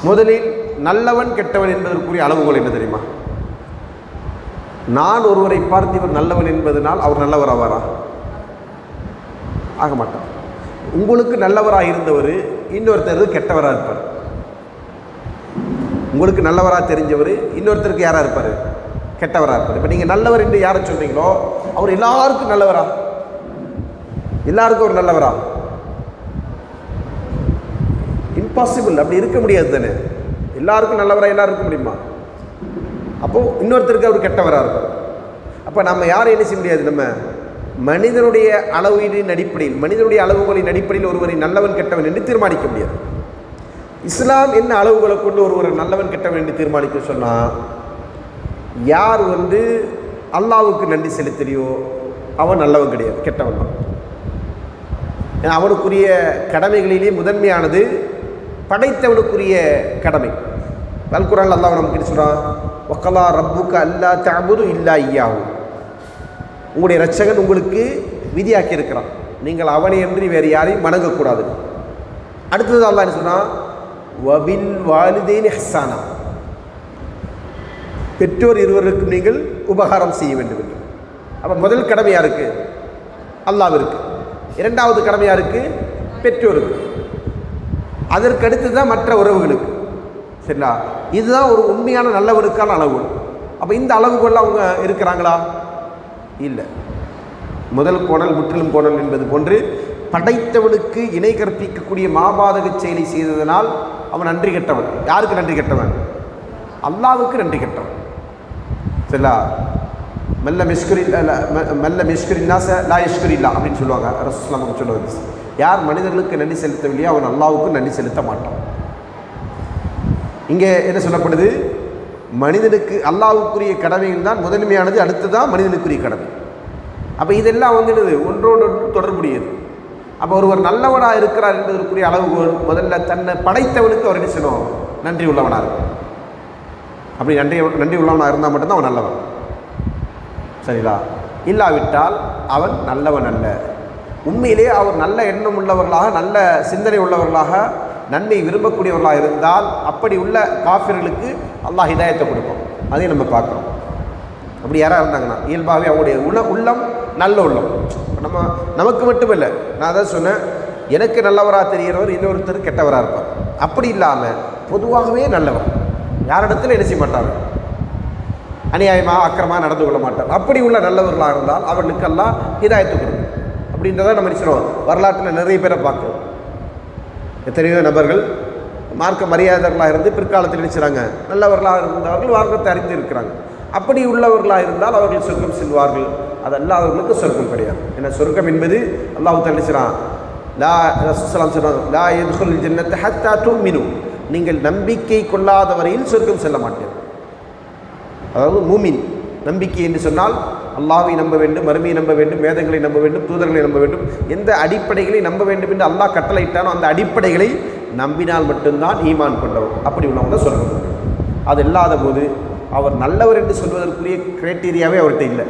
முதலில் நல்லவன் கெட்டவன் என்பதற்குரிய அளவுகோல் என்ன தெரியுமா? நான் ஒருவரை பார்த்து இவர் நல்லவன் என்பதனால் அவர் நல்லவர் ஆவாரா? ஆக மாட்டார். உங்களுக்கு நல்லவராக இருந்தவர் இன்னொருத்தர் கெட்டவராக இருப்பார். உங்களுக்கு நல்லவராக தெரிஞ்சவர் இன்னொருத்தருக்கு யாராக இருப்பார்? கெட்டவராக இருப்பார். இப்போ நீங்கள் நல்லவர் என்று யாரை சொல்கிறீங்களோ அவர் எல்லாருக்கும் நல்லவரா? எல்லாருக்கும் ஒரு நல்லவரா? இம்பாசிபிள். அப்படி இருக்க முடியாது தானே. எல்லாருக்கும் நல்லவராக எல்லாரும் இருக்க முடியுமா? அப்போது இன்னொருத்தருக்கு அவர் கெட்டவராக இருப்பார். அப்போ நம்ம யாரும் என்ன செய்ய முடியாது? நம்ம மனிதனுடைய அளவீடின் அடிப்படையில், மனிதனுடைய அளவுகளின் அடிப்படையில் ஒருவரை நல்லவன் கெட்டவன் என்று தீர்மானிக்க முடியாது. இஸ்லாம் என்ன அளவுகளை கொண்டு ஒருவரை நல்லவன் கெட்டவன் என்று தீர்மானிக்க சொன்னால், யார் அல்லாஹ்வுக்கு நன்றி செலுத்தலையோ அவன் நல்லவன் கிடையாது, கெட்டவன் தான். ஏன்னா அவனுக்குரிய கடமைகளிலே முதன்மையானது படைத்தவனுக்குரிய கடமை. அல்குர்ஆனில் அல்லாஹ் நமக்கு என்ன சொல்கிறான்? வக்கலா ரப்புக்க அல்லா தஅபுது இல்லா இய்யாஹு. உங்களுடைய இரட்சகன் உங்களுக்கு விதியாக்கி இருக்கிறான், நீங்கள் அவனை என்று வேறு யாரையும் வணங்கக்கூடாது. அடுத்தது அல்லாஹ் என்ன சொன்னான்? வபில் வாலிதைன் இஹ்சானா. பெற்றோர் இருவருக்கும் நீங்கள் உபகாரம் செய்ய வேண்டும் என்று. அப்போ முதல் கடமை யாருக்கு? அல்லாஹ்விற்கு. இரண்டாவது கடமை யாருக்கு? பெற்றோருக்கு. அதற்கு அடுத்து தான் மற்ற உறவுகளுக்கு. சரிங்களா? இதுதான் ஒரு உண்மையான நல்லவனுக்கான அளவுகோல். அப்போ இந்த அளவுகோல் அவங்க இருக்கிறாங்களா? இல்லை. முதல் கோணல் முற்றிலும் கோணல் என்பது போன்று படைத்தவனுக்கு இணை கற்பிக்கக்கூடிய மாபாதக செயலை செய்ததனால் அவன் நன்றி கெட்டவன். யாருக்கு நன்றி கெட்டவன்? அல்லாஹ்வுக்கு நன்றி கெட்டவன். சரிங்களா? மெல்ல மிஷ்கரி நாச லா யஷ்கரி இல்லா அப்படின்னு சொல்லுவாங்க. ரசூலுல்லாஹ் நமக்கு சொல்லுவது, யார் மனிதர்களுக்கு நன்றி செலுத்தவில்லையோ அவன் அல்லாஹ்வுக்கு நன்றி செலுத்த மாட்டான். இங்கே என்ன சொல்லப்படுது? மனிதனுக்கு அல்லாஹ்வுக்குரிய கடமைகள் தான் முதன்மையானது, அடுத்து தான் மனிதனுக்குரிய கடமை. அப்போ இதெல்லாம் ஒன்றோடு தொடர்புடையது. அப்போ ஒருவர் நல்லவனாக இருக்கிறார் என்பதற்குரிய அளவுகோல் முதல்ல தன்னை படைத்தவனுக்கு அவர் என்ன செய்யணும்? நன்றி உள்ளவனாக இருக்கும். அப்படி நன்றி உள்ளவனாக இருந்தால் மட்டும்தான் அவன் நல்லவன். சரிங்களா? இல்லாவிட்டால் அவன் நல்லவன் அல்ல. உண்மையிலே அவர் நல்ல எண்ணம் உள்ளவர்களாக, நல்ல சிந்தனை உள்ளவர்களாக, நன்மை விரும்பக்கூடியவர்களாக இருந்தால் அப்படி உள்ள காஃபிர்களுக்கு அல்லாஹ் ஹிதாயத்தை கொடுக்கும். அதையும் நம்ம பார்க்குறோம். அப்படி யாராக இருந்தாங்கன்னா இயல்பாகவே அவங்களுடைய உள்ளம் நல்ல உள்ளம். நமக்கு மட்டும் இல்லை, நான் தான் சொன்னேன், எனக்கு நல்லவராக தெரிகிறவர் இன்னொருத்தர் கெட்டவராக இருப்பார். அப்படி இல்லாமல் பொதுவாகவே நல்லவர். யாரிடத்துல என்ன செய்ய மாட்டார்? அநியாயமாக அக்கிரமாக நடந்து கொள்ள மாட்டார். அப்படி உள்ள நல்லவர்களாக இருந்தால் அவர்களுக்கு எல்லாம் ஹிதாயத்து கொடுக்கும். அப்படின்றத நம்ம நினைச்சிடும். வரலாற்றில் நிறைய பேரை பார்க்குறோம். எத்தனையோ நபர்கள் மார்க்க மரியாதைகளாக இருந்து பிற்காலத்தில் நினைச்சாங்க நல்லவர்களாக இருந்தவர்கள் மார்க்கத்தை அறிந்து இருக்கிறாங்க. அப்படி உள்ளவர்களாக இருந்தால் அவர்கள் சொர்க்கம் செல்வார்கள். அது அல்லாதவர்களுக்கு சொர்க்கம் கிடையாது. ஏன்னா சொர்க்கம் என்பது அல்லாஹ் நினைச்சான் லா ரசூலுல்லாஹி சொல்றாங்க லா யதுகுல் ஜன்னத ஹத்தா துமினு, நீங்கள் நம்பிக்கை கொள்ளாத வரையில் சொர்க்கம் செல்ல மாட்டீர்கள். அதாவது மூமின் நம்பிக்கை என்று சொன்னால் அல்லாஹ்வை நம்ப வேண்டும், மறுமையை நம்ப வேண்டும், வேதங்களை நம்ப வேண்டும், தூதர்களை நம்ப வேண்டும். எந்த அடிப்படைகளை நம்ப வேண்டும் என்று அல்லாஹ் கட்டளையிட்டானோ அந்த அடிப்படைகளை நம்பினால் மட்டும்தான் ஈமான் கொண்டவர். அப்படி உள்ளவங்க தான் சொர்க்கம். அது இல்லாத போது அவர் நல்லவர் என்று சொல்வதற்குரிய கிரைட்டீரியாவே அவர்கிட்ட இல்லை,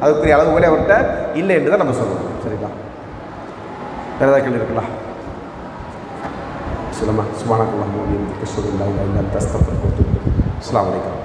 அதுக்குரிய அளவுகளே அவர்கிட்ட இல்லை என்று தான் நம்ம சொல்லணும். சரிங்களா? வேறு ஏதாவது கேள்வி இருக்கலாம்? சுலமா சுபானக்கல்லாஹு வ பிஹம்திஹி அஷ்ஹது அல்லா இலாஹா இல்லா அன்த அஸ்தக்ஃபிருக்க வ அத்தூபு இலைக். அஸ்ஸலாமு அலைக்கும்.